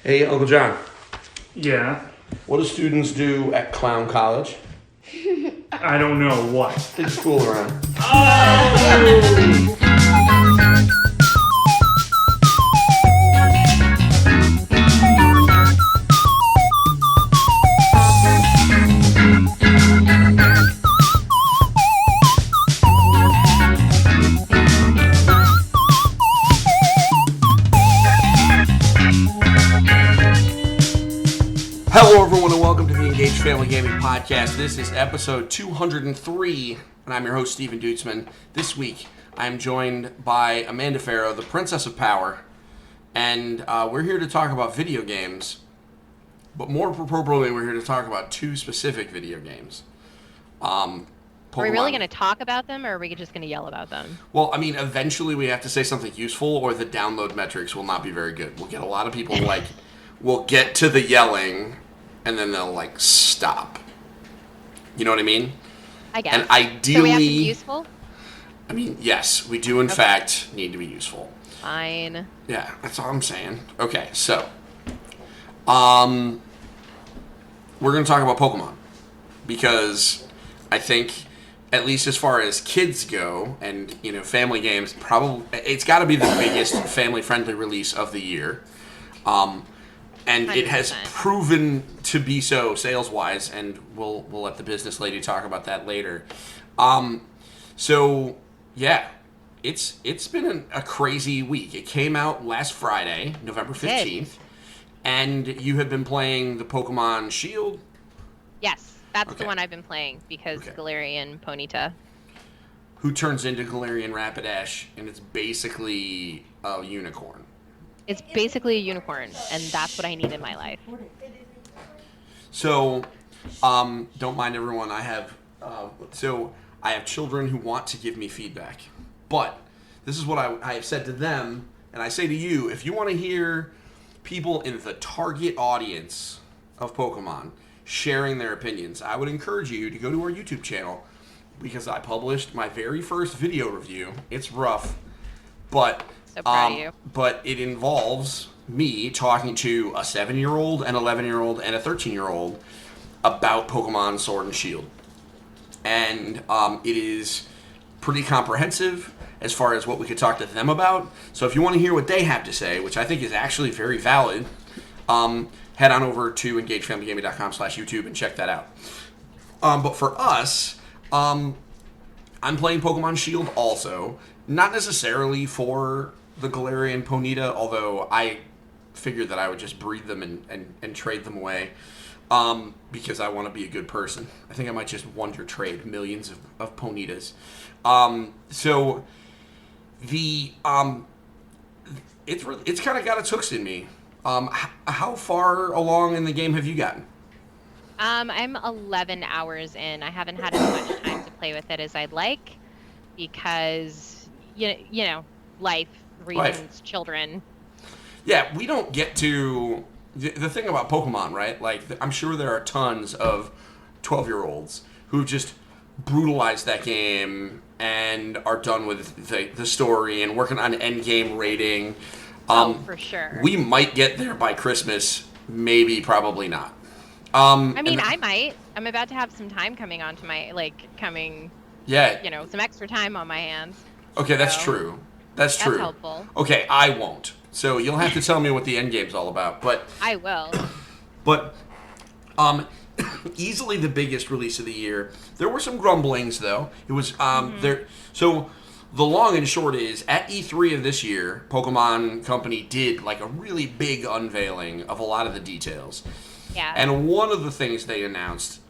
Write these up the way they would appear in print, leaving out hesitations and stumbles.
Hey, Uncle John, Yeah. what do students do at Clown College? I don't know what. They just fool around. Hello, everyone, and welcome to the Engaged Family Gaming Podcast. This is episode 203, and I'm your host, Stephen Dutzman. This week, I'm joined by Amanda Farrow, the Princess of Power, and we're here to talk about video games, but more appropriately, we're here to talk about two specific video games. Are we really going to talk about them, or are we just going to yell about them? Well, I mean, eventually we have to say something useful, or the download metrics will not be very good. We'll get a lot of people, we'll get to the yelling, and then they'll, stop. You know what I mean? I guess. And ideally... So we have to be useful? I mean, yes, we do, in fact, need to be useful. Fine. Yeah, that's all I'm saying. Okay, so... we're going to talk about Pokemon. Because I think, at least as far as kids go, and, family games, probably... It's got to be the biggest family-friendly release of the year. And 100%. It has proven to be so sales-wise, and we'll let the business lady talk about that later. So, yeah, it's been a crazy week. It came out last Friday, November 15th, and you have been playing the Pokemon Shield? Yes, that's the one I've been playing, because Galarian Ponyta. Who turns into Galarian Rapidash, and it's basically a unicorn. It's basically a unicorn, and that's what I need in my life. So, don't mind everyone. I have children who want to give me feedback, but this is what I have said to them, and I say to you: if you want to hear people in the target audience of Pokemon sharing their opinions, I would encourage you to go to our YouTube channel, because I published my very first video review. It's rough, but. So proud of you. But it involves me talking to a 7-year-old, an 11-year-old, and a 13-year-old about Pokemon Sword and Shield. And it is pretty comprehensive as far as what we could talk to them about. So if you want to hear what they have to say, which I think is actually very valid, head on over to engagefamilygaming.com/YouTube and check that out. But for us, I'm playing Pokemon Shield also. Not necessarily for the Galarian Ponyta, although I figured that I would just breed them and trade them away, because I want to be a good person. I think I might just wonder trade millions of Ponytas. So the it's kind of got its hooks in me. How far along in the game have you gotten? I'm 11 hours in. I haven't had as much time to play with it as I'd like, because life, reasons, children. Yeah, we don't get to... The thing about Pokemon, right? I'm sure there are tons of 12-year-olds who just brutalize that game and are done with the story and working on endgame rating. For sure. We might get there by Christmas. Maybe, probably not. I might. I'm about to have some time coming onto my, Yeah. Some extra time on my hands. Okay, that's true. That's true. That's helpful. Okay, I won't. So you'll have to tell me what the end game's all about. But I will. But easily the biggest release of the year. There were some grumblings though. It was there. So the long and short is, at E3 of this year, Pokemon Company did a really big unveiling of a lot of the details. Yeah. And one of the things they announced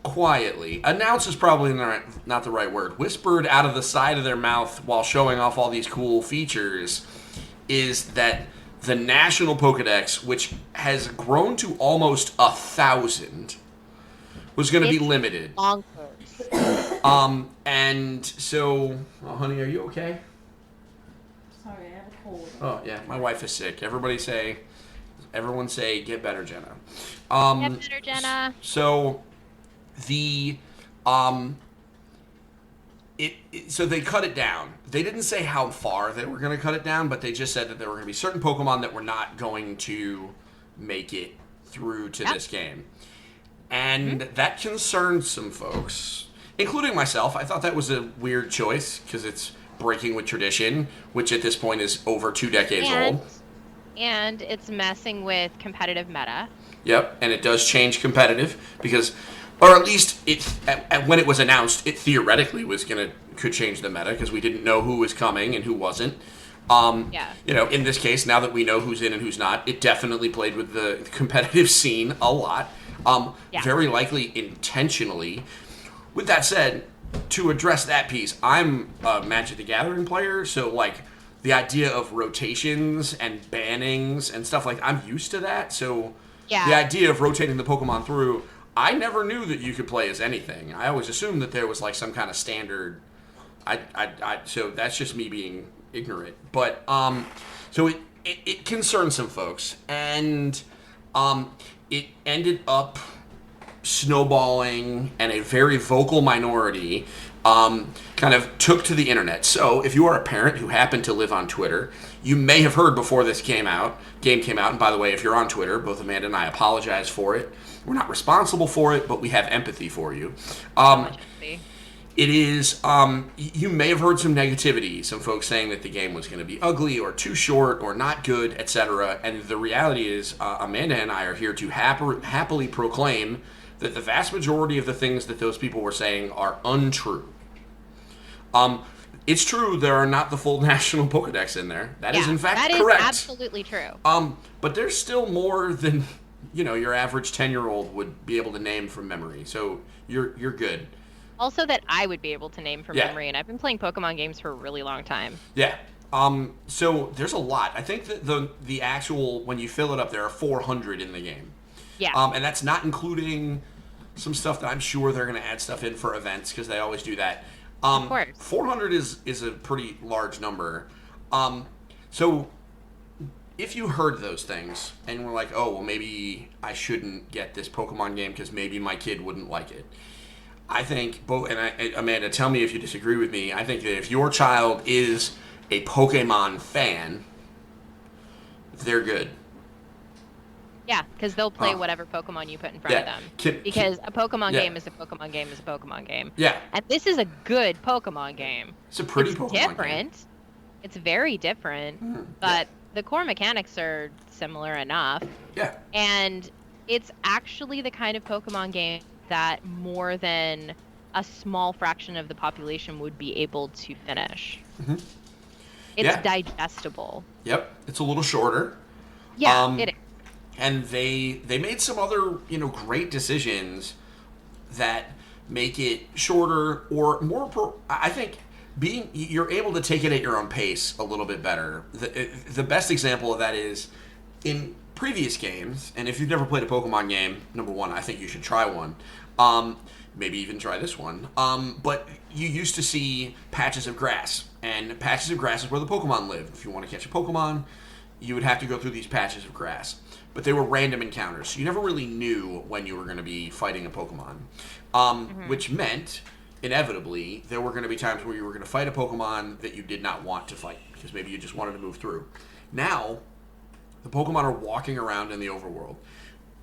quietly, announce is probably not the right word, whispered out of the side of their mouth while showing off all these cool features, is that the National Pokedex, which has grown to almost 1,000, was going to be limited. Bonkers. And so, honey, are you okay? Sorry, I have a cold. Oh yeah, my wife is sick. Everyone say, get better, Jenna. Get better, Jenna. So the so they cut it down. They didn't say how far they were going to cut it down, but they just said that there were going to be certain Pokemon that were not going to make it through to Yep. this game. And that concerned some folks, including myself. I thought that was a weird choice because it's breaking with tradition, which at this point is over 2 decades old. And it's messing with competitive meta. Yep, and it does change competitive because, or at least when it was announced, it theoretically could change the meta because we didn't know who was coming and who wasn't. Yeah. In this case, now that we know who's in and who's not, it definitely played with the competitive scene a lot. Yeah. Very likely intentionally. With that said, to address that piece, I'm a Magic the Gathering player, so like the idea of rotations and bannings and stuff like I'm used to that. So Yeah. the idea of rotating the Pokemon through, I never knew that you could play as anything. I always assumed that there was like some kind of standard. So that's just me being ignorant. But so it concerned some folks, and it ended up snowballing, and a very vocal minority kind of took to the internet. So if you are a parent who happened to live on Twitter, you may have heard before this game came out, and by the way, if you're on Twitter, both Amanda and I apologize for it. We're not responsible for it, but we have empathy for you. It is, you may have heard some negativity, some folks saying that the game was going to be ugly or too short or not good, etc. And the reality is, Amanda and I are here to happily proclaim that the vast majority of the things that those people were saying are untrue. It's true there are not the full national Pokedex in there. That is in fact correct. That is absolutely true. But there's still more than, your average 10-year-old would be able to name from memory. So you're good. Also that I would be able to name from Yeah. memory, and I've been playing Pokemon games for a really long time. Yeah. So there's a lot. I think that the actual, when you fill it up, there are 400 in the game. Yeah. And that's not including some stuff that I'm sure they're going to add stuff in for events because they always do that. Of course. 400 is a pretty large number. So if you heard those things and were like, oh, well, maybe I shouldn't get this Pokemon game because maybe my kid wouldn't like it. I think, Amanda, tell me if you disagree with me. I think that if your child is a Pokemon fan, they're good. Yeah, because they'll play whatever Pokemon you put in front of them. Because a Pokemon game is a Pokemon game is a Pokemon game. Yeah. And this is a good Pokemon game. It's a pretty It's Pokemon different. game. It's very different, but the core mechanics are similar enough. Yeah. And it's actually the kind of Pokemon game that more than a small fraction of the population would be able to finish. Mm-hmm. It's digestible. Yep. It's a little shorter. Yeah, it is. And they made some other, great decisions that make it shorter or more. I think you're able to take it at your own pace a little bit better. The best example of that is in previous games, and if you've never played a Pokemon game, number one, I think you should try one. Maybe even try this one. But you used to see patches of grass, and patches of grass is where the Pokemon live. If you want to catch a Pokemon, you would have to go through these patches of grass. But they were random encounters, so you never really knew when you were going to be fighting a Pokemon. Which meant, inevitably, there were going to be times where you were going to fight a Pokemon that you did not want to fight, because maybe you just wanted to move through. Now, the Pokemon are walking around in the overworld.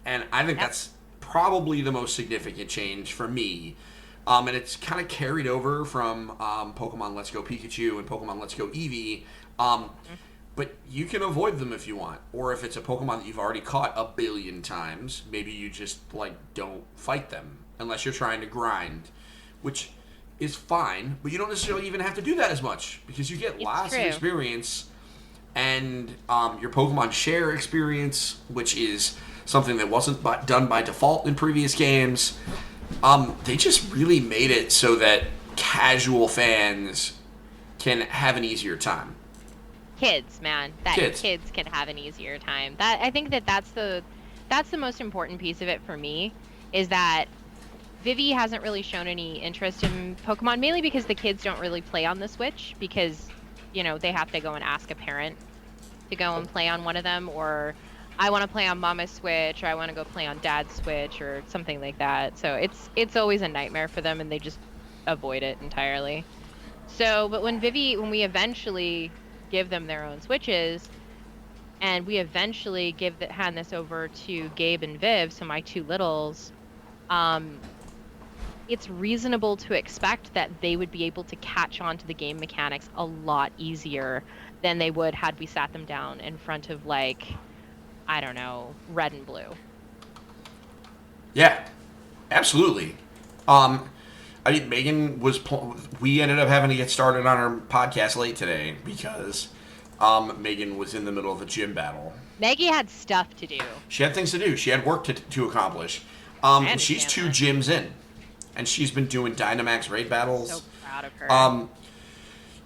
And I think that's probably the most significant change for me. And it's kind of carried over from Pokemon Let's Go Pikachu and Pokemon Let's Go Eevee. But you can avoid them if you want. Or if it's a Pokemon that you've already caught a billion times, maybe you just, don't fight them. Unless you're trying to grind. Which is fine, but you don't necessarily even have to do that as much. Because you get lots of experience. And your Pokemon share experience, which is something that wasn't done by default in previous games. They just really made it so that casual fans can have an easier time. Kids, man, kids can have an easier time. I think that's the most important piece of it for me, is that Vivi hasn't really shown any interest in Pokemon, mainly because the kids don't really play on the Switch, because they have to go and ask a parent to go and play on one of them, or I want to play on Mama's Switch, or I want to go play on Dad's Switch, or something like that. So it's always a nightmare for them, and they just avoid it entirely. So, but when we eventually give them their own Switches, and we eventually hand this over to Gabe and Viv, so my two littles, it's reasonable to expect that they would be able to catch on to the game mechanics a lot easier than they would had we sat them down in front of, like, I don't know, red and blue. Yeah, absolutely. I mean, Megan we ended up having to get started on our podcast late today because Megan was in the middle of a gym battle. Maggie had stuff to do. She had things to do. She had work to accomplish. She's 2 gyms in, and she's been doing Dynamax raid battles. So proud of her.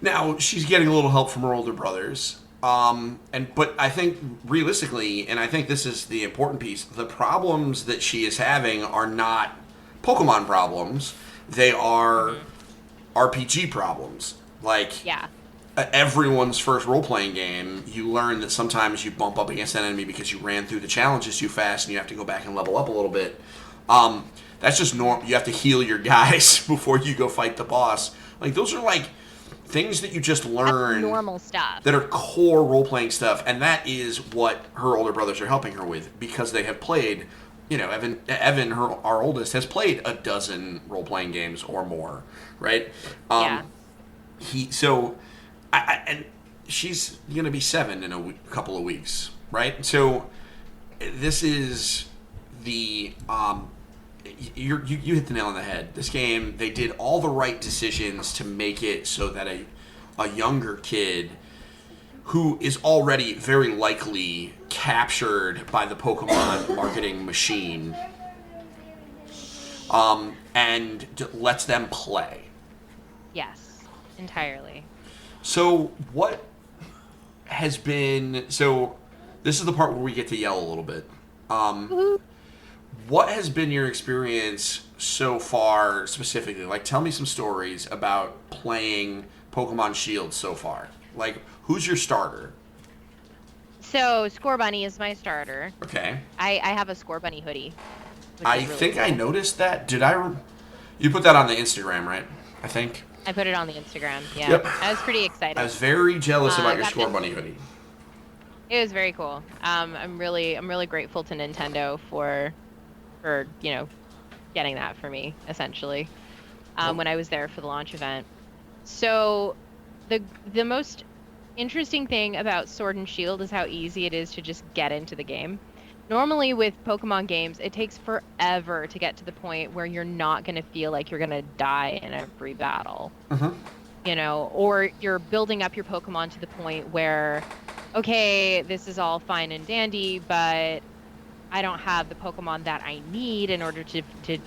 Now she's getting a little help from her older brothers. But I think realistically, and I think this is the important piece, the problems that she is having are not Pokemon problems. They are RPG problems. Like, yeah. Everyone's first role-playing game, you learn that sometimes you bump up against an enemy because you ran through the challenges too fast and you have to go back and level up a little bit. That's just normal. You have to heal your guys before you go fight the boss. Like, those are like things that you just learn. That's normal stuff. That are core role-playing stuff, and that is what her older brothers are helping her with because they have played, you know, Evan, our oldest, has played a dozen role-playing games or more, right? Yeah. And she's gonna be 7 in a couple of weeks, right? So this is the you hit the nail on the head. This game, they did all the right decisions to make it so that a younger kid who is already very likely captured by the Pokemon marketing machine and lets them play. Yes, entirely. So what has been... So this is the part where we get to yell a little bit. What has been your experience so far specifically? Like, tell me some stories about playing Pokemon Shield so far. Like, who's your starter? So, Scorbunny is my starter. Okay. I have a Scorbunny hoodie. I think I noticed that. You put that on the Instagram, right? I think. I put it on the Instagram, yeah. Yep. I was pretty excited. I was very jealous about your Scorbunny hoodie. It was very cool. I'm really grateful to Nintendo for getting that for me, essentially, when I was there for the launch event. So the most interesting thing about Sword and Shield is how easy it is to just get into the game. Normally with Pokemon games, it takes forever to get to the point where you're not going to feel like you're going to die in every battle. Or you're building up your Pokemon to the point where, okay, this is all fine and dandy, but I don't have the Pokemon that I need in order to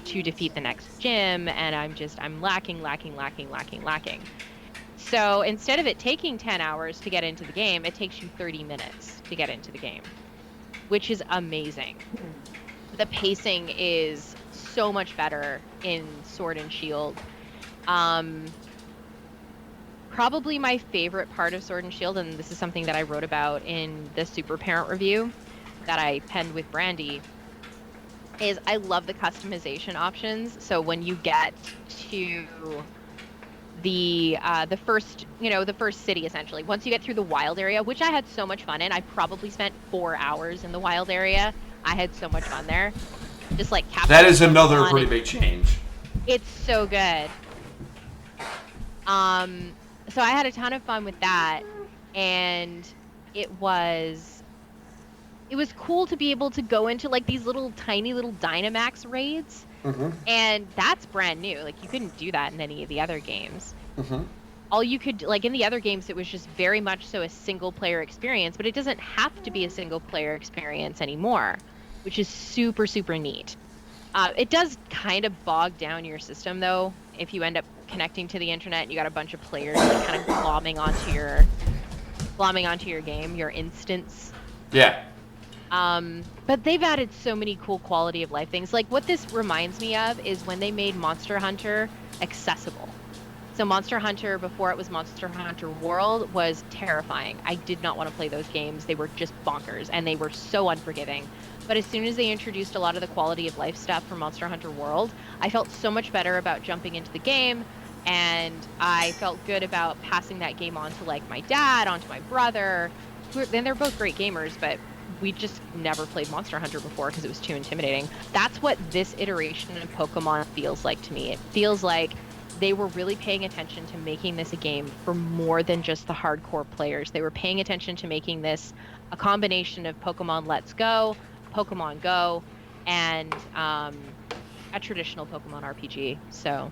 defeat the next gym, and I'm lacking. So instead of it taking 10 hours to get into the game, it takes you 30 minutes to get into the game, which is amazing. The pacing is so much better in Sword and Shield. Probably my favorite part of Sword and Shield, and this is something that I wrote about in the Super Parent review that I penned with Brandy, is I love the customization options. So when you get to the first city, essentially, once you get through the wild area, which I had so much fun in, I probably spent 4 hours in the wild area. I had so much fun there. Just like capturing. That is another pretty big change. It's so good. So I had a ton of fun with that, and it was cool to be able to go into like these tiny little Dynamax raids. And that's brand new. Like, you couldn't do that in any of the other games. All you could, like, in the other games, it was just very much so a single player experience, but it doesn't have to be a single player experience anymore, which is super, super neat. It does kind of bog down your system, though, if you end up connecting to the internet and you got a bunch of players like kind of glomming onto your game, your instance. Yeah. But they've added so many cool quality of life things. Like, what this reminds me of is when they made Monster Hunter accessible. So Monster Hunter, before it was Monster Hunter World, was terrifying. I did not want to play those games. They were just bonkers, and they were so unforgiving. But as soon as they introduced a lot of the quality of life stuff from Monster Hunter World, I felt so much better about jumping into the game, and I felt good about passing that game on to, like, my dad, onto my brother, and they're both great gamers, but we just never played Monster Hunter before because it was too intimidating. That's what this iteration of Pokemon feels like to me. It feels like they were really paying attention to making this a game for more than just the hardcore players. They were paying attention to making this a combination of Pokemon Let's Go, Pokemon Go, and a traditional Pokemon RPG. So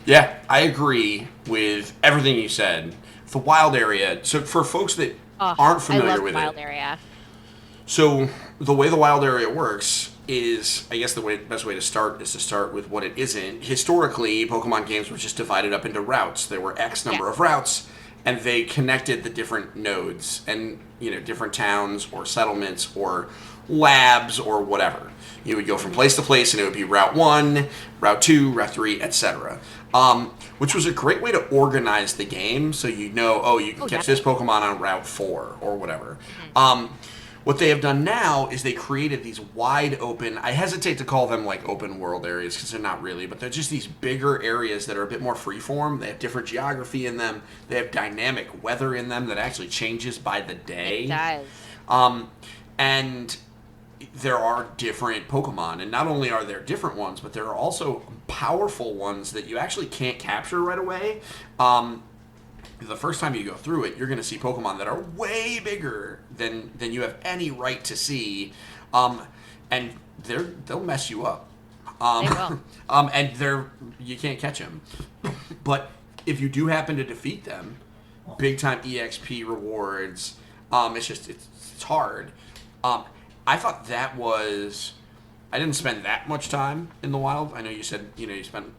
Yeah, I agree with everything you said. The wild area, so for folks that aren't familiar I love with wild it, area. so the way the wild area works is, I guess best way to start is to start with what it isn't. Historically, Pokemon games were just divided up into routes. There were X number of routes, and they connected the different nodes and, different towns or settlements or labs or whatever. You would go from place to place, and it would be Route 1, Route 2, Route 3, etc. Which was a great way to organize the game, so you know, you can catch this Pokemon on Route 4 or whatever. What they have done now is they created these wide open, I hesitate to call them like open world areas because they're not really, but they're just these bigger areas that are a bit more freeform. They have different geography in them. They have dynamic weather in them that actually changes by the day. It does. And there are different Pokemon, and not only are there different ones, but there are also powerful ones that you actually can't capture right away. The first time you go through it, you're going to see Pokemon that are way bigger than you have any right to see, and they'll mess you up. They will. And you can't catch them. But if you do happen to defeat them, big time EXP rewards. It's hard. I thought that was. I didn't spend that much time in the wild. I know you said you spent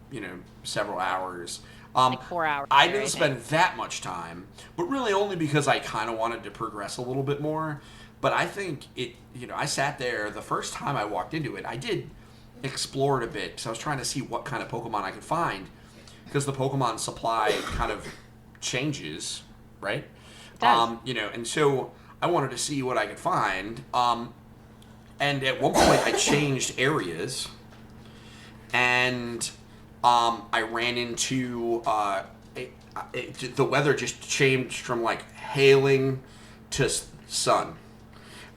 several hours. Like 4 hours. I didn't spend that much time, but really only because I kind of wanted to progress a little bit more. But I think I sat there the first time I walked into it. I did explore it a bit because I was trying to see what kind of Pokemon I could find, because the Pokemon supply kind of changes, right? It does. And so I wanted to see what I could find. And at one point I changed areas, and I ran into the weather just changed from like hailing to sun,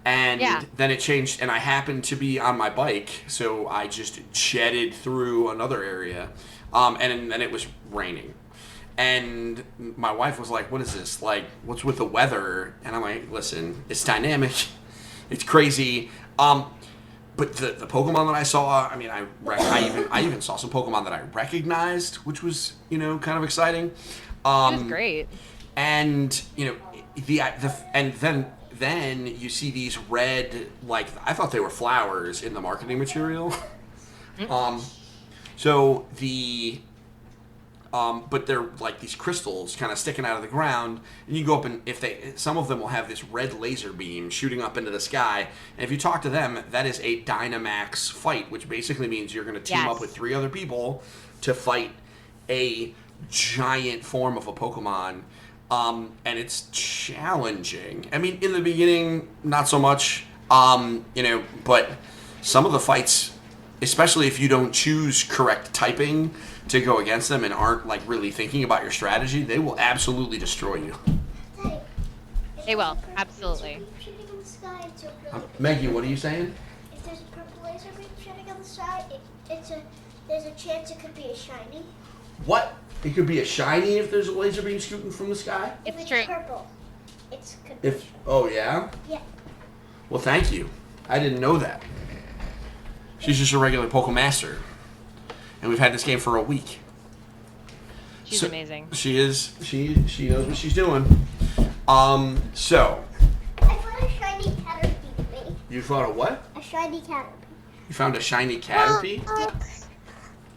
and then it changed, and I happened to be on my bike, so I just jetted through another area, and then it was raining, and my wife was like, "What is this? Like, what's with the weather?" And I'm like, "Listen, it's dynamic, it's crazy." But the Pokemon that I saw, I mean, I even saw some Pokemon that I recognized, which was kind of exciting. It was great. And and then you see these red, like, I thought they were flowers in the marketing material. So but they're like these crystals kind of sticking out of the ground, and you go up, and some of them will have this red laser beam shooting up into the sky, and if you talk to them, that is a Dynamax fight, which basically means you're going to team up with 3 other people to fight a giant form of a Pokemon, and it's challenging. I mean, in the beginning, not so much, but some of the fights, especially if you don't choose correct typing to go against them and aren't like really thinking about your strategy, they will absolutely destroy you. They will, absolutely. Maggie, what are you saying? If there's a purple laser beam shooting on the side, there's a chance it could be a shiny. What? It could be a shiny if there's a laser beam shooting from the sky? If It's it's true. purple, could be. Oh yeah? Yeah. Well, thank you. I didn't know that. She's just a regular Pokemaster. And we've had this game for a week. She's amazing. She is. She knows what she's doing. So. I found a shiny Caterpie. You found a what? A shiny Caterpie. You found a shiny Caterpie?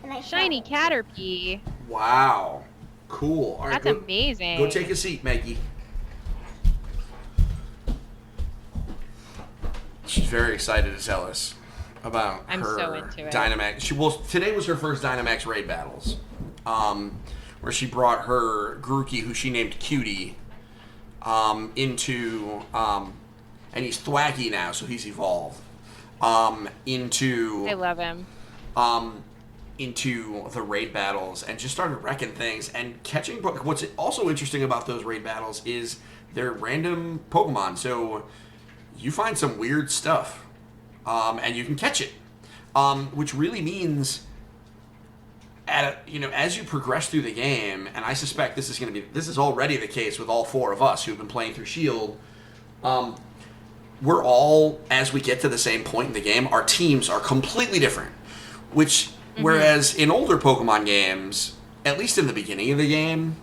And I Shiny found it. Caterpie. Wow. Cool. All right, That's amazing. Go take a seat, Maggie. She's very excited to tell us about I'm her so into it. Dynamax. Today was her first Dynamax raid battles, where she brought her Grookey, who she named Cutie, into, and he's thwacky now, so he's evolved, into. I love him. Into the raid battles and just started wrecking things and catching. What's also interesting about those raid battles is they're random Pokemon. So you find some weird stuff, and you can catch it, which really means as you progress through the game, and I suspect this is already the case with all four of us who've been playing through Shield. We're all, as we get to the same point in the game, our teams are completely different. Which, whereas in older Pokemon games, at least in the beginning of the game,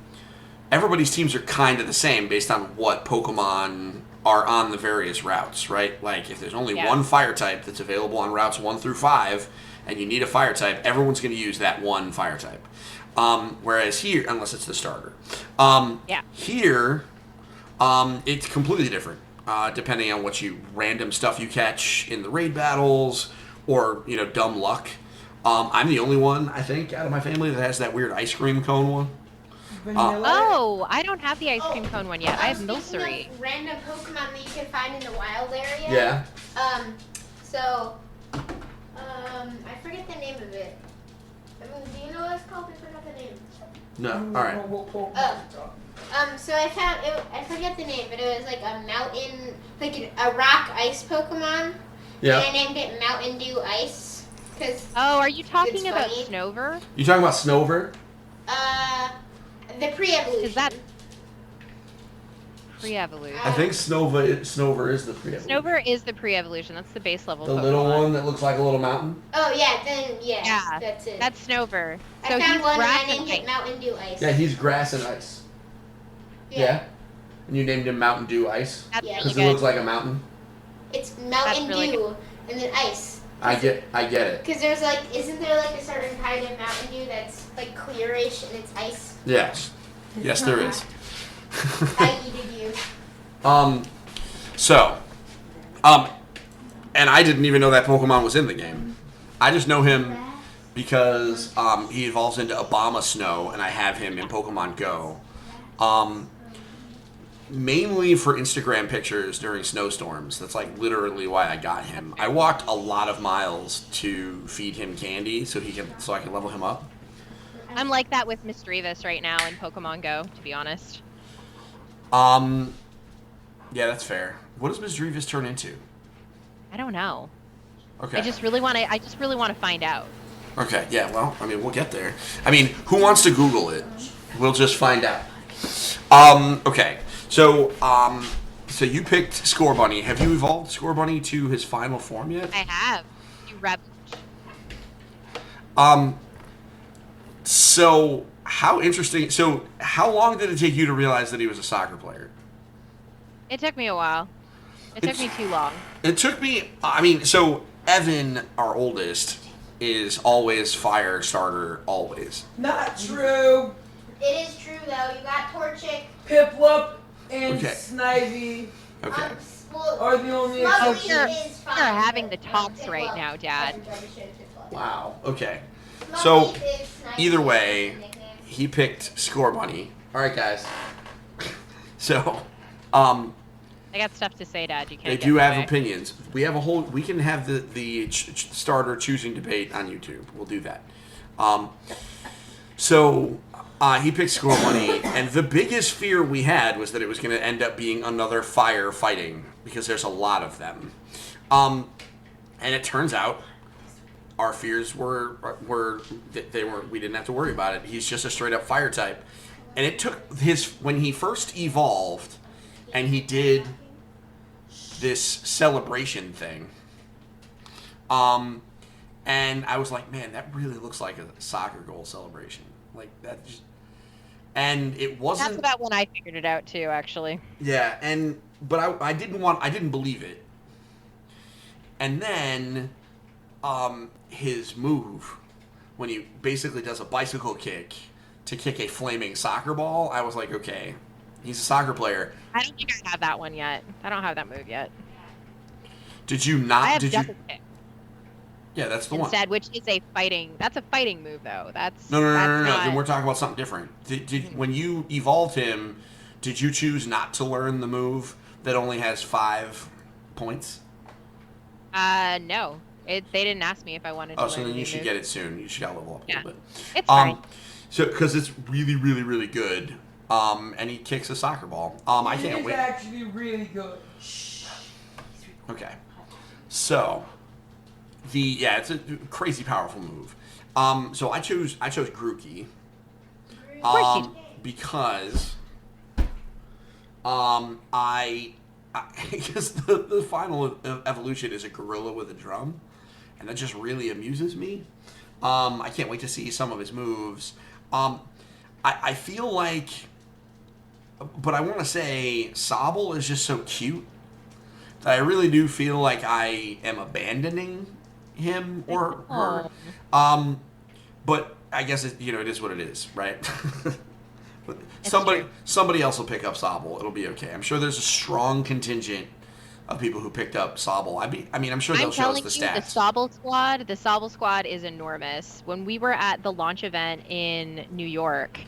everybody's teams are kind of the same based on what Pokemon are on the various routes, right? Like, if there's only one fire type that's available on routes 1 through 5, and you need a fire type, everyone's going to use that one fire type. Whereas here, unless it's the starter. Here, it's completely different, depending on what random stuff you catch in the raid battles, or, dumb luck. I'm the only one, I think, out of my family that has that weird ice cream cone one. Oh, I don't have the ice cream cone one yet. I have Milcery. Random Pokemon that you can find in the wild area. Yeah. I forget the name of it. Do you know what it's called? I forgot the name. No. All right. So I found it. I forget the name, but it was like a mountain, like a rock ice Pokemon. Yeah. And I named it Mountain Dew Ice. Oh, are you talking about Snover? You talking about Snover? The pre-evolution. Is that pre-evolution? I think Snover is the pre-evolution. Snover is the pre-evolution. That's the base level The Pokemon. little one that looks like a little mountain? Oh, yeah, then, yeah. That's it. That's Snover. So I found he's one and grass I named and it Mountain Dew Ice. Yeah, he's grass and ice. Yeah? And you named him Mountain Dew Ice? That's Yeah. really Because good. it looks like a mountain? It's Mountain really Dew and then ice. I get it. Because there's isn't there like a certain kind of Mountain Dew that's like clearish and it's ice? Yes. Yes, there is. I eated you. And I didn't even know that Pokemon was in the game. I just know him because he evolves into Abomasnow, and I have him in Pokemon Go. Mainly for Instagram pictures during snowstorms. That's like literally why I got him. I walked a lot of miles to feed him candy so I can level him up. I'm like that with Misdreavus right now in Pokemon Go, to be honest. Yeah, that's fair. What does Misdreavus turn into? I don't know. Okay. I just really want to find out. Okay, yeah, well, I mean, we'll get there. I mean, who wants to Google it? We'll just find out. Okay. So you picked Scorbunny. Have you evolved Scorbunny to his final form yet? I have. You rebel. So how interesting. So how long did it take you to realize that he was a soccer player? It took me a while. It took me too long. It took me. I mean, so Evan, our oldest, is always fire starter. Always. Not true. It is true though. You got Torchic. Piplup and Okay. Snivy Okay. are the only Oh, exceptions. you're is fine, having but the tops Piplup right now, Dad. doesn't rubbish it. Wow. Okay. Small So, Leaf is Snivy either is way, his nickname. he picked Scorbunny. All right, guys. So, I got stuff to say, Dad. You can't. they get do in the have way. opinions. We have we can have the starter choosing debate on YouTube. We'll do that. So he picked Scorbunny, and the biggest fear we had was that it was going to end up being another fire fighting because there's a lot of them. And it turns out our fears were we didn't have to worry about it. He's just a straight up fire type, and it took when he first evolved, and he did this celebration thing. And I was like, man, that really looks like a soccer goal celebration. Like that just, and it wasn't. That's about when I figured it out too, actually. Yeah, but I didn't believe it. And then, his move, when he basically does a bicycle kick to kick a flaming soccer ball, I was like, okay, he's a soccer player. I don't think I have that one yet. I don't have that move yet. Did you not? I have did you? double kick Yeah, that's the one. instead, which is a fighting. That's a fighting move, though. That's No. not- Then we're talking about something different. When you evolved him, did you choose not to learn the move that only has 5 points? No. They didn't ask me if I wanted to. Oh, learn so then the you should move. get it soon. You should level up a Yeah. little bit. It's fine. So because it's really, really, really good. And he kicks a soccer ball. I can't He's wait. actually really good. Okay. So, it's a crazy powerful move. So I chose Grookey. Of course you did. Because I guess the final evolution is a gorilla with a drum, and that just really amuses me. I can't wait to see some of his moves. I feel like, but I want to say Sobble is just so cute that I really do feel like I am abandoning him or her. But I guess it is what it is, right? Somebody else will pick up Sobble. It'll be okay. I'm sure there's a strong contingent of people who picked up Sobble. I'm sure they'll show us the stats. The Sobble squad is enormous. When we were at the launch event in New York,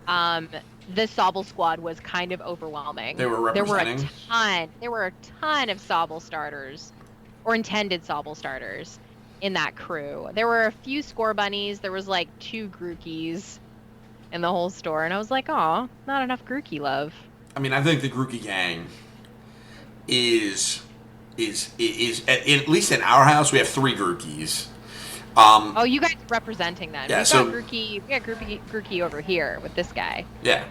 the Sobble squad was kind of overwhelming. They were representing. There were a ton of Sobble starters, or intended Sobble starters, in that crew. There were a few Score Bunnies. There was like 2 Grookies in the whole store, and I was like, "Aw, not enough Grookey love." I think the Grookey gang is at least in our house we have 3 Grookies. Oh, you guys are representing them. Yeah, We got Grookey over here with this guy. Yeah.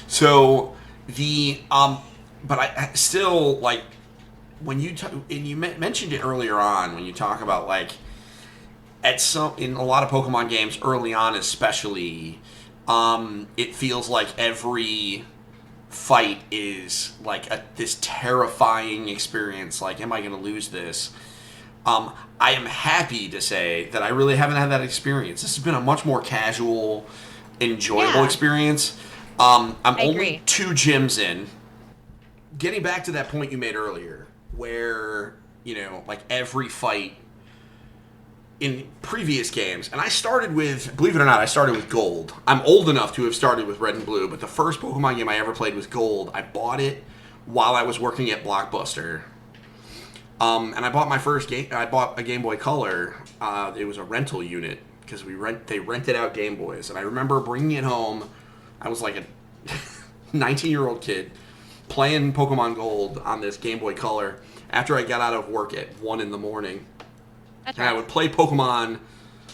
So the but I still like when you and you mentioned it earlier on when you talk about like in a lot of Pokemon games early on especially, it feels like every fight is like this terrifying experience. Like, am I going to lose this? I am happy to say that I really haven't had that experience. This has been a much more casual, enjoyable experience. I'm only 2 gyms in. Getting back to that point you made earlier, where, like every fight in previous games, and I started with, believe it or not, I started with Gold. I'm old enough to have started with Red and Blue, but the first Pokemon game I ever played was Gold. I bought it while I was working at Blockbuster. And I bought my first game. I bought a Game Boy Color. It was a rental unit because they rented out Game Boys, and I remember bringing it home. I was like a 19-year-old kid playing Pokemon Gold on this Game Boy Color after I got out of work at 1 in the morning. That's and right. I would play Pokemon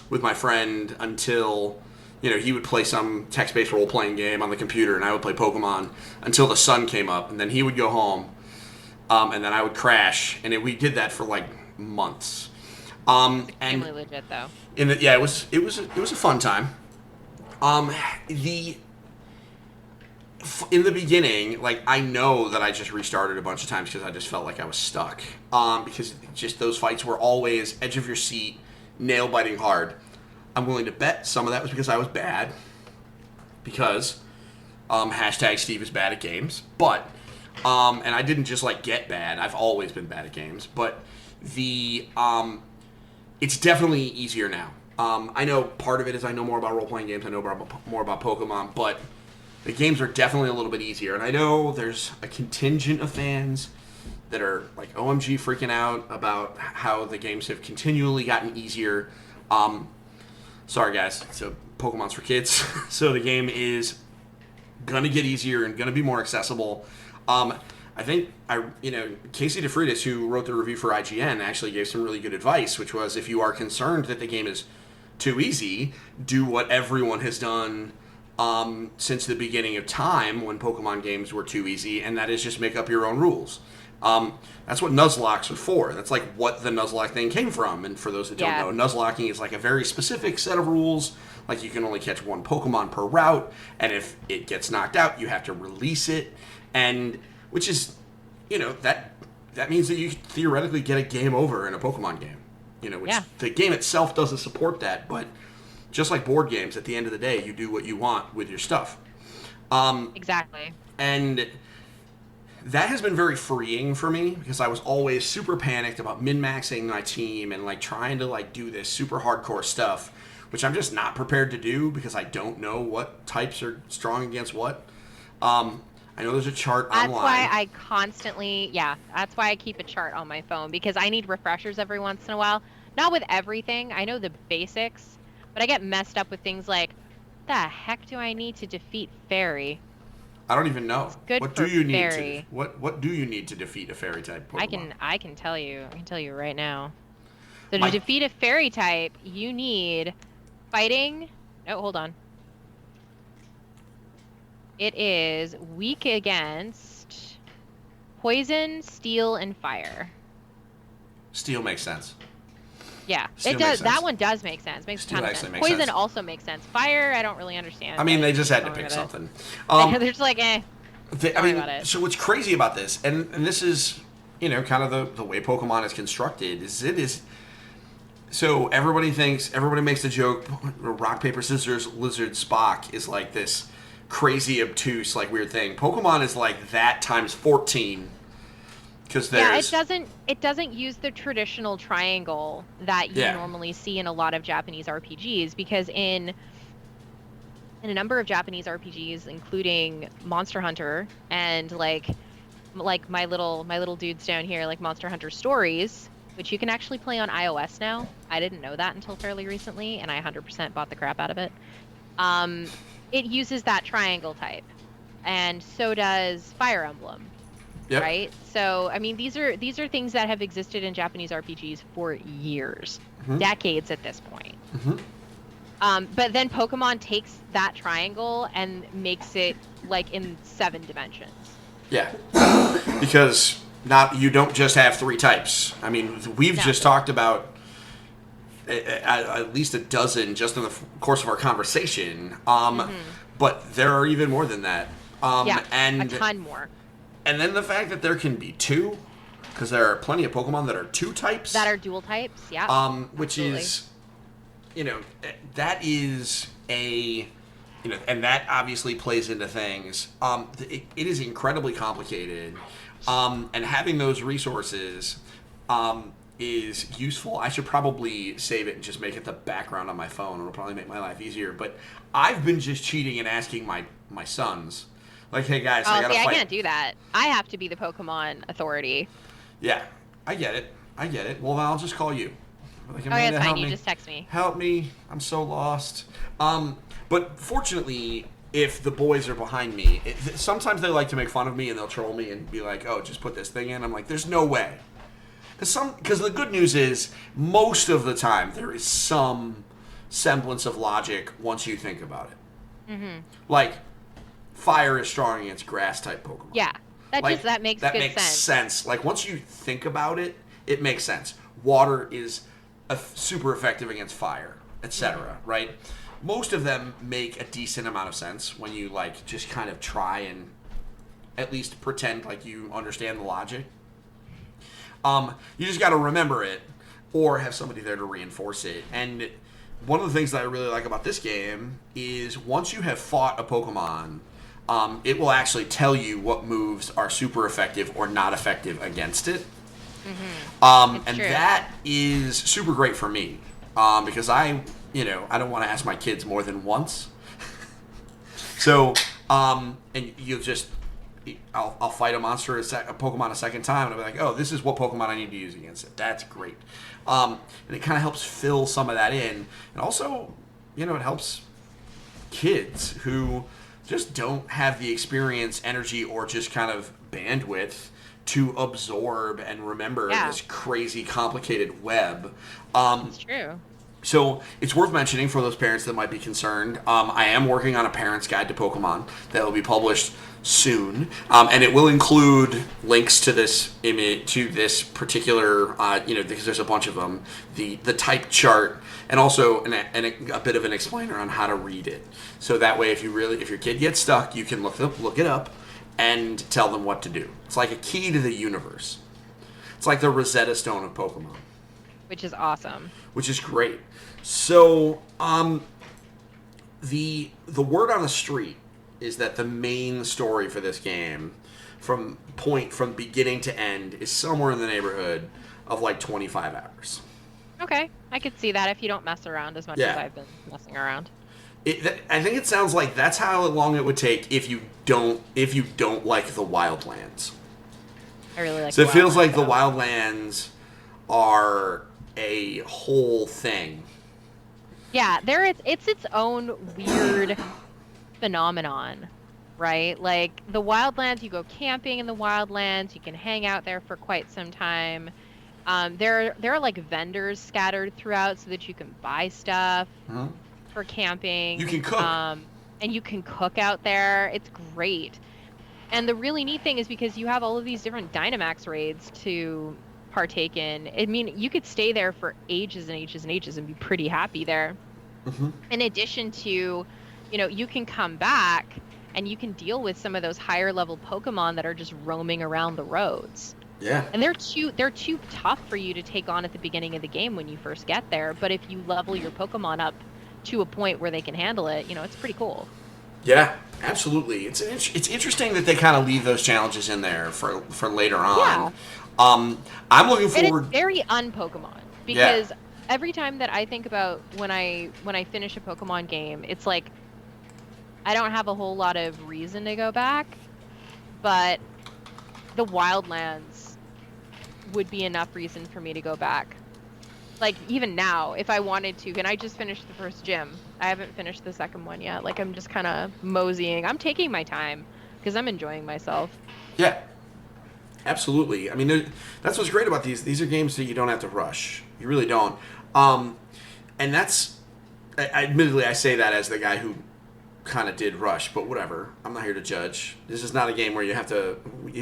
with my friend until, he would play some text-based role-playing game on the computer, and I would play Pokemon until the sun came up, and then he would go home. And then I would crash, and we did that for like months. Extremely legit though. It was a fun time. In the beginning, like I know that I just restarted a bunch of times because I just felt like I was stuck. Because just those fights were always edge of your seat, nail biting hard. I'm willing to bet some of that was because I was bad. Because hashtag Steve is bad at games, but. And I didn't just like get bad. I've always been bad at games, but it's definitely easier now. I know part of it is I know more about role-playing games. I know more about Pokemon, but the games are definitely a little bit easier. And I know there's a contingent of fans that are like OMG freaking out about how the games have continually gotten easier. Sorry guys, so Pokemon's for kids. So the game is gonna get easier and gonna be more accessible. I think Casey DeFreitas, who wrote the review for IGN, actually gave some really good advice, which was if you are concerned that the game is too easy, do what everyone has done since the beginning of time when Pokemon games were too easy, and that is just make up your own rules. That's what Nuzlocks are for. That's like what the Nuzlocke thing came from. And for those that don't know, Nuzlocking is like a very specific set of rules. Like you can only catch 1 Pokemon per route, and if it gets knocked out, you have to release it. And which is, that means that you theoretically get a game over in a Pokemon game. Which the game itself doesn't support that, but just like board games, at the end of the day, you do what you want with your stuff. Exactly. And that has been very freeing for me because I was always super panicked about min-maxing my team and like trying to like do this super hardcore stuff, which I'm just not prepared to do because I don't know what types are strong against what. I know there's a chart online. That's why that's why I keep a chart on my phone because I need refreshers every once in a while. Not with everything. I know the basics, but I get messed up with things like the heck do I need to defeat Fairy? I don't even know. Good What for do you need fairy. to what do you need to defeat a fairy type Pokemon? I can tell you. I can tell you right now. So to My- defeat a fairy type, you need fighting. Oh, hold on. It is weak against poison, steel, and fire. Steel makes sense. Yeah, Steel it makes does. sense. That one does make sense. Makes Steel a ton of actually sense. makes Poison sense. also makes sense. Fire, I don't really understand. I mean, but they just had to going pick with it. something. They're just like, eh. I worry mean, about it. so what's crazy about this, and this is, kind of the way Pokemon is constructed, so everybody makes the joke, rock, paper, scissors, lizard, Spock is like this crazy, obtuse, like weird thing. Pokemon is like that times 14. Because there's... it doesn't use the traditional triangle that you Yeah. normally see in a lot of Japanese RPGs, because in a number of Japanese RPGs, including Monster Hunter and like my little dudes down here, like Monster Hunter Stories, which you can actually play on iOS now. I didn't know that until fairly recently, and I 100% bought the crap out of it. It uses that triangle type, and so does Fire Emblem. Yep. Right? So, I mean, these are things that have existed in Japanese RPGs for years, decades at this point. But then Pokemon takes that triangle and makes it like in 7 dimensions. Yeah. Because you don't just have 3 types. I mean, we've just talked about at least a dozen just in the course of our conversation. But there are even more than that. And a ton more. And then the fact that there can be 2, because there are plenty of Pokemon that are 2 types. That are dual types, yeah. Which absolutely. is, that is and that obviously plays into things. It is incredibly complicated. And having those resources is useful. I should probably save it and just make it the background on my phone. It'll probably make my life easier. But I've been just cheating and asking my sons, like, hey guys, I gotta fight. I can't do that. I have to be the Pokemon authority. Yeah, I get it. Well, then I'll just call you. Like, Yeah, it's fine. You just text me. Help me. I'm so lost. But fortunately, if the boys are behind me, sometimes they like to make fun of me and they'll troll me and be like, oh, just put this thing in. I'm like, there's no way. Because the good news is, most of the time, there is some semblance of logic once you think about it. Like, fire is strong against grass-type Pokemon. Yeah, that makes good sense. Like, once you think about it, it makes sense. Water is super effective against fire, etc. Right? Most of them make a decent amount of sense when you like just kind of try and at least pretend like you understand the logic. You just got to remember it, or have somebody there to reinforce it. And one of the things that I really like about this game is once you have fought a Pokemon, it will actually tell you what moves are super effective or not effective against it. And true. that is super great for me, because I don't want to ask my kids more than once. So, and I'll fight a monster, a Pokemon a second time, and I'll be like, oh, this is what Pokemon I need to use against it. That's great. And it kind of helps fill some of that in. And also, it helps kids who just don't have the experience, energy, or just kind of bandwidth to absorb and remember this crazy, complicated web. It's true. So it's worth mentioning for those parents that might be concerned. I am working on a parent's guide to Pokemon that will be published soon, and it will include links to this image, to this particular, because there's a bunch of them, the type chart, and also a bit of an explainer on how to read it. So that way, if your kid gets stuck, you can look it up and tell them what to do. It's like a key to the universe. It's like the Rosetta Stone of Pokemon. Which is awesome. Which is great. So, the word on the street is that the main story for this game, from beginning to end, is somewhere in the neighborhood of like 25 hours. Okay, I could see that if you don't mess around as much as I've been messing around. I think it sounds like that's how long it would take if you don't like the Wildlands. I really like. So it feels like the Wildlands are a whole thing. Yeah, it's its own weird phenomenon, right? Like the wildlands, you go camping in the wildlands, you can hang out there for quite some time. There are like vendors scattered throughout so that you can buy stuff for camping. You can cook. And you can cook out there. It's great. And the really neat thing is because you have all of these different Dynamax raids to partake in. I mean, you could stay there for ages and ages and ages and be pretty happy there. In addition to, you can come back and you can deal with some of those higher level Pokemon that are just roaming around the roads. Yeah. And they're too tough for you to take on at the beginning of the game when you first get there. But if you level your Pokemon up to a point where they can handle it, it's pretty cool. Yeah, absolutely. It's interesting that they kind of leave those challenges in there for later on. Yeah. I'm looking forward. And it's very un-Pokemon because every time that I think about when I finish a Pokemon game, it's like I don't have a whole lot of reason to go back, but the Wildlands would be enough reason for me to go back. Like, even now, if I wanted to, and I just finished the first gym. I haven't finished the second one yet. Like, I'm just kind of moseying. I'm taking my time because I'm enjoying myself. Yeah, absolutely. I mean, that's what's great about these. These are games that you don't have to rush. You really don't. And that's, admittedly, I say that as the guy who kind of did rush, but whatever. I'm not here to judge. This is not a game where you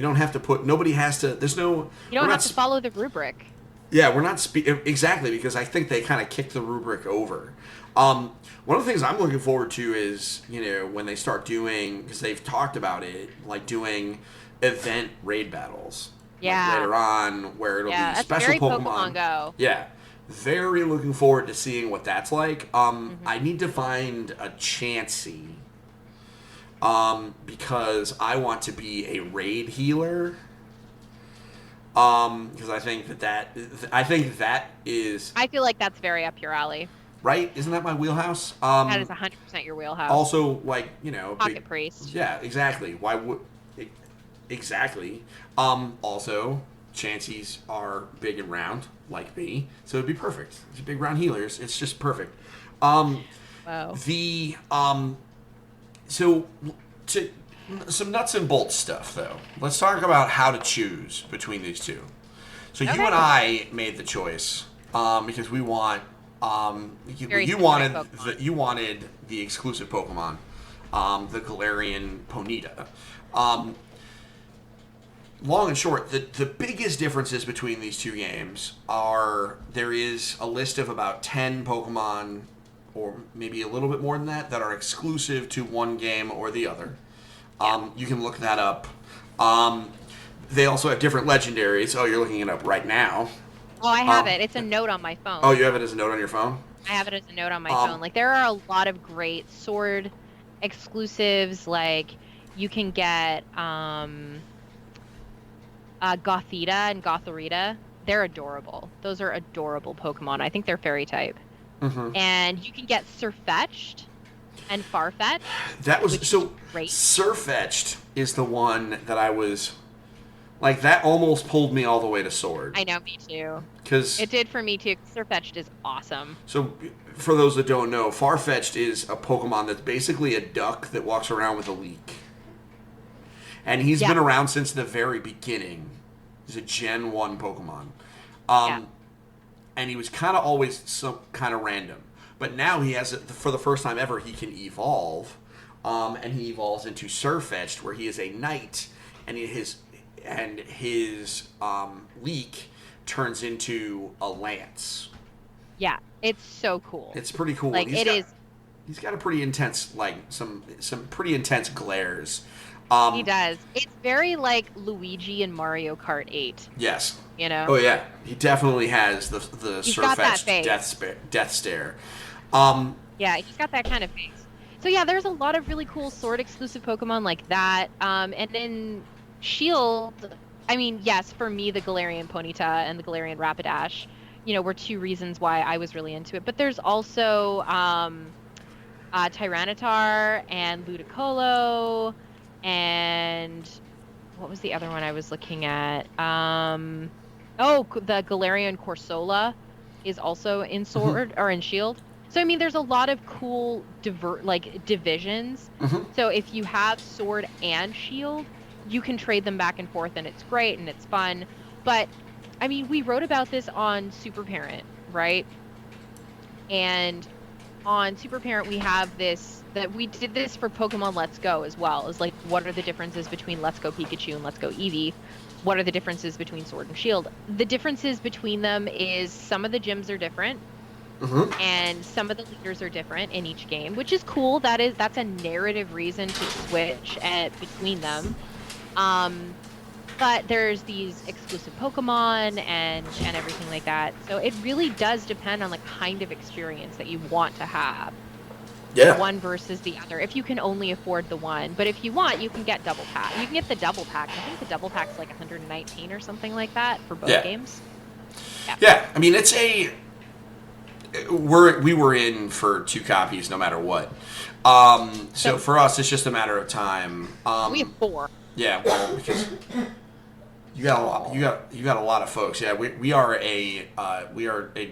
don't have to put, nobody has to, there's no. You don't have to follow the rubric. Yeah, we're not exactly, because I think they kind of kicked the rubric over. One of the things I'm looking forward to is, when they start doing, because they've talked about it, like doing event raid battles. Yeah. Like later on, where it'll be special very Pokemon. Go. Yeah. Very looking forward to seeing what that's like. I need to find a Chansey. Because I want to be a raid healer. Because I think that is. I feel like that's very up your alley. Right? Isn't that my wheelhouse? That is 100% your wheelhouse. Also, Pocket Priest. Yeah, exactly. Why would exactly? Also, Chanseys are big and round, like me, so it'd be perfect. It's big round healers. It's just perfect. Wow. So to some nuts and bolts stuff, though. Let's talk about how to choose between these two. So you and I made the choice because we want you wanted the exclusive Pokemon, the Galarian Ponyta. Long and short, the biggest differences between these two games are there is a list of about 10 Pokemon, or maybe a little bit more than that are exclusive to one game or the other. You can look that up. They also have different legendaries. Oh, you're looking it up right now. Oh, I have it. It's a note on my phone. Oh, you have it as a note on your phone? I have it as a note on my phone. Like, there are a lot of great sword exclusives. Like, you can get Gothita and Gothorita. They're adorable. Those are adorable Pokemon. I think they're fairy type. Mm-hmm. And you can get Surfetched and Farfetch'd. That was so great. Surfetch'd is the one that I was like, that almost pulled me all the way to Sword. I know, me too. Because it did for me too. Surfetch'd is awesome. So for those that don't know, Farfetch'd is a Pokemon that's basically a duck that walks around with a leak. And he's been around since the very beginning. He's a Gen 1 Pokemon. And he was kind of always some kind of random. But now he has, for the first time ever, he can evolve. And he evolves into Surfetch'd, where he is a knight. And his leak turns into a lance. Yeah, it's so cool. It's pretty cool. Like, He's got a pretty intense, like, some pretty intense glares. He does. It's very like Luigi in Mario Kart 8. Yes. You know? Oh, yeah. He definitely has the Surfetch'd death stare. Yeah, he's got that kind of face. So, yeah, there's a lot of really cool Sword-exclusive Pokemon like that. And then Shield, I mean, yes, for me, the Galarian Ponyta and the Galarian Rapidash, were two reasons why I was really into it. But there's also Tyranitar and Ludicolo. And what was the other one I was looking at? The Galarian Corsola is also in Sword or in Shield. So I mean, there's a lot of cool divisions. So if you have sword and shield, you can trade them back and forth, and it's great and it's fun. But I mean, we wrote about this on Super Parent, right? And on Super Parent, we have this that we did this for Pokemon Let's Go as well. Is like, what are the differences between Let's Go Pikachu and Let's Go Eevee? What are the differences between Sword and Shield? The differences between them is some of the gyms are different. And some of the leaders are different in each game, which is cool. That's a narrative reason to switch between them. But there's these exclusive Pokemon and everything like that. So it really does depend on the kind of experience that you want to have. Yeah. One versus the other. If you can only afford the one, but if you want, you can get double pack. You can get the double pack. I think the double pack's like 119 or something like that for both games. Yeah. I mean, it's we were in for 2 copies no matter what. So for us, it's just a matter of time. We have 4. Yeah, well, because you got a lot. You got a lot of folks. Yeah, we are a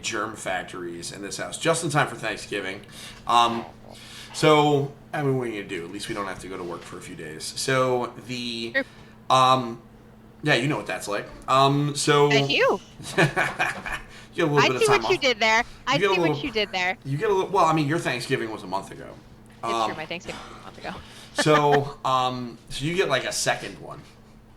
germ factories in this house, just in time for Thanksgiving. So I mean, what are you gonna do? At least we don't have to go to work for a few days. So yeah, you know what that's like. So Thank you. You get a little bit of time off. You did there. I see what you did there. You get a little. Well, I mean, your Thanksgiving was a month ago. It's true. My Thanksgiving was a month ago. So you get like a second one.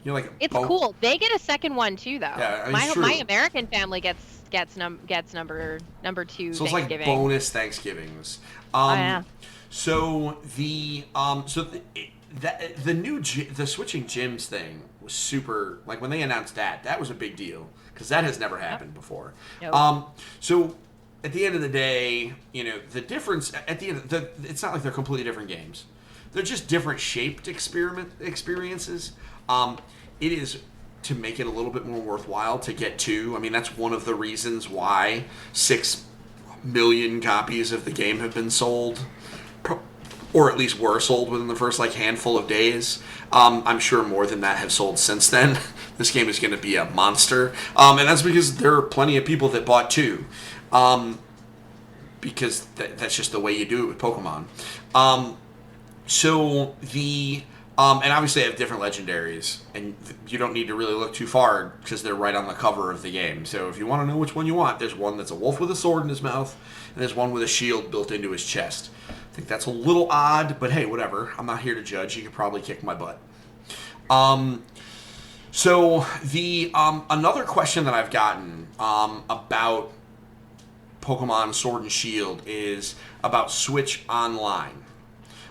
You're like it's cool. They get a second one too, though. Yeah, I mean, my American family gets number 2. So it's like bonus Thanksgivings. Yeah. So the the switching gyms thing was super. Like when they announced that was a big deal because that has never happened before. Nope. So at the end of the day, you know, the difference at the end, it's not like they're completely different games. They're just different shaped experiences. It is to make it a little bit more worthwhile to get 2. I mean, that's one of the reasons why 6 million copies of the game have been sold, or at least were sold within the first handful of days. I'm sure more than that have sold since then. This game is going to be a monster, and that's because there are plenty of people that bought 2, because that's just the way you do it with Pokemon. So and obviously they have different legendaries, and you don't need to really look too far because they're right on the cover of the game. So if you want to know which one you want, there's one that's a wolf with a sword in his mouth, and there's one with a shield built into his chest. I think that's a little odd, but hey, whatever. I'm not here to judge. You could probably kick my butt. So the another question that I've gotten about Pokemon Sword and Shield is about Switch Online.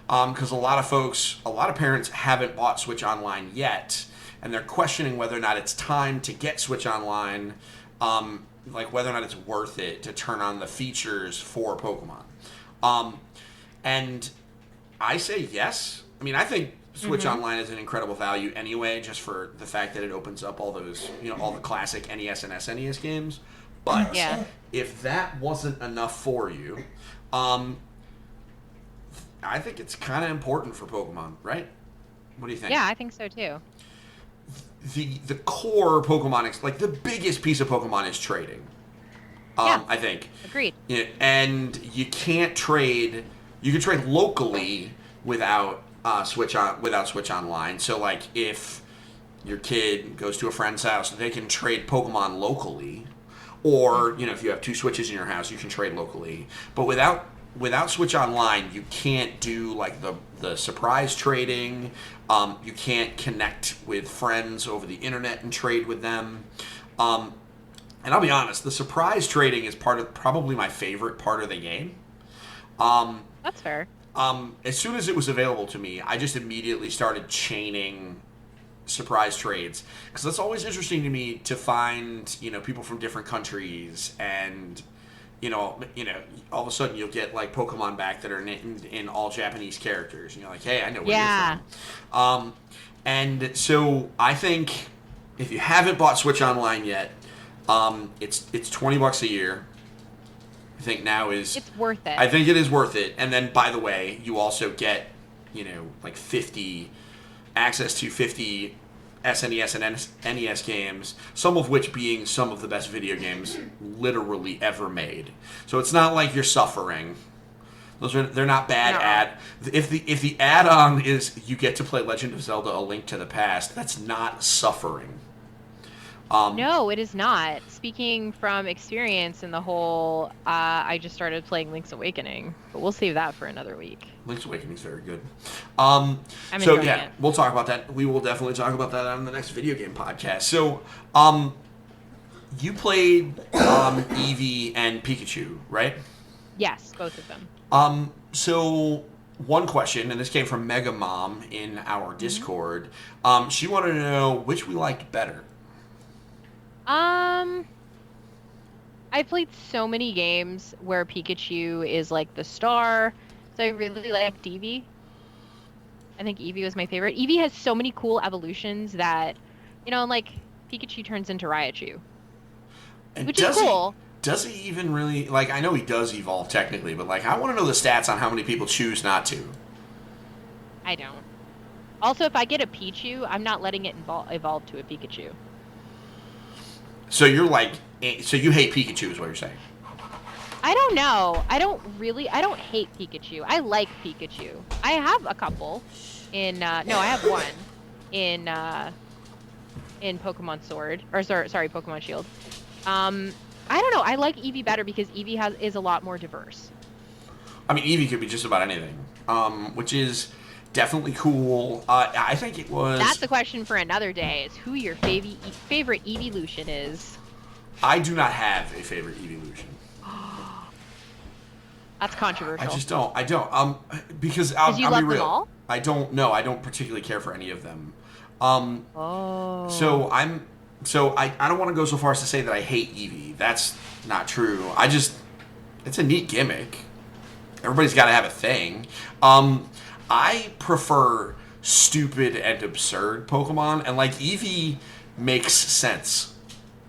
Because a lot of parents haven't bought Switch Online yet, and they're questioning whether or not it's time to get Switch Online, like whether or not it's worth it to turn on the features for Pokemon. And I say yes. I mean, I think Switch Online is an incredible value anyway, just for the fact that it opens up all those, all the classic NES and SNES games. But if that wasn't enough for you, I think it's kind of important for Pokemon, right? What do you think? Yeah, I think so too. The core Pokemon, like the biggest piece of Pokemon is trading. I think. Agreed. And you can't trade. You can trade locally without Switch Online. So like if your kid goes to a friend's house, they can trade Pokemon locally. Or if you have 2 Switches in your house, you can trade locally. But without Switch Online, you can't do like the surprise trading. You can't connect with friends over the internet and trade with them. And I'll be honest, the surprise trading is probably my favorite part of the game. That's fair. As soon as it was available to me, I just immediately started chaining surprise trades, because that's always interesting to me to find people from different countries, and all of a sudden you'll get like Pokemon back that are in all Japanese characters, and you're like, hey, I know where you're from. And so I think if you haven't bought Switch Online yet, it's $20 a year. I think now is it's worth it. I think it is worth it. And then, by the way, you also get like 50 access to 50 SNES and NES games, some of which being some of the best video games literally ever made. So it's not like you're suffering. They're not bad If the add-on is you get to play Legend of Zelda: A Link to the Past, that's not suffering. No, it is not. Speaking from experience in the whole, I just started playing Link's Awakening, but we'll save that for another week. Link's Awakening is very good. I'm so enjoying it. We'll talk about that. We will definitely talk about that on the next video game podcast. So, you played Eevee and Pikachu, right? Yes, both of them. So one question, and this came from Mega Mom in our Discord. She wanted to know which we liked better. I've played so many games where Pikachu is like the star, so I really liked Eevee. I think Eevee was my favorite. Eevee has so many cool evolutions that, like Pikachu turns into Raichu, And which is cool. Does he even really, I know he does evolve technically, but I want to know the stats on how many people choose not to. I don't. Also, if I get a Pichu, I'm not letting it evolve to a Pikachu. So so you hate Pikachu is what you're saying? I don't know. I don't hate Pikachu. I like Pikachu. I have a couple I have one in Pokemon Sword, or sorry, Pokemon Shield. I don't know. I like Eevee better because Eevee is a lot more diverse. I mean, Eevee could be just about anything, which is definitely cool. I think it was... That's a question for another day, is who your favorite Eeveelution is. I do not have a favorite Eeveelution. That's controversial. I just don't. I don't. Because I'll you be love real. them all? I don't know. I don't particularly care for any of them. Oh. So I don't want to go so far as to say that I hate Eevee. That's not true. It's a neat gimmick. Everybody's got to have a thing. I prefer stupid and absurd Pokemon, and Eevee makes sense.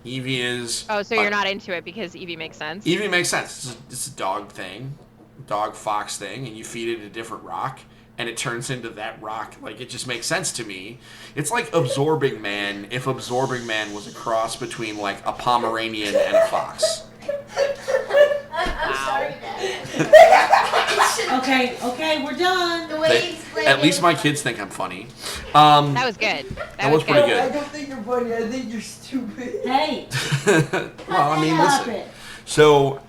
Eevee is... Oh, so you're not into it because Eevee makes sense? Eevee makes sense. It's a dog thing, dog-fox thing, and you feed it a different rock, and it turns into that rock. It just makes sense to me. It's like Absorbing Man if Absorbing Man was a cross between, a Pomeranian and a fox. I'm sorry, Dad. Okay, we're done. The way you explained At least it- my kids think I'm funny. That was good. That was pretty I good. don't think you're funny. I think you're stupid. Hey, Well, I mean, stop listen. it. So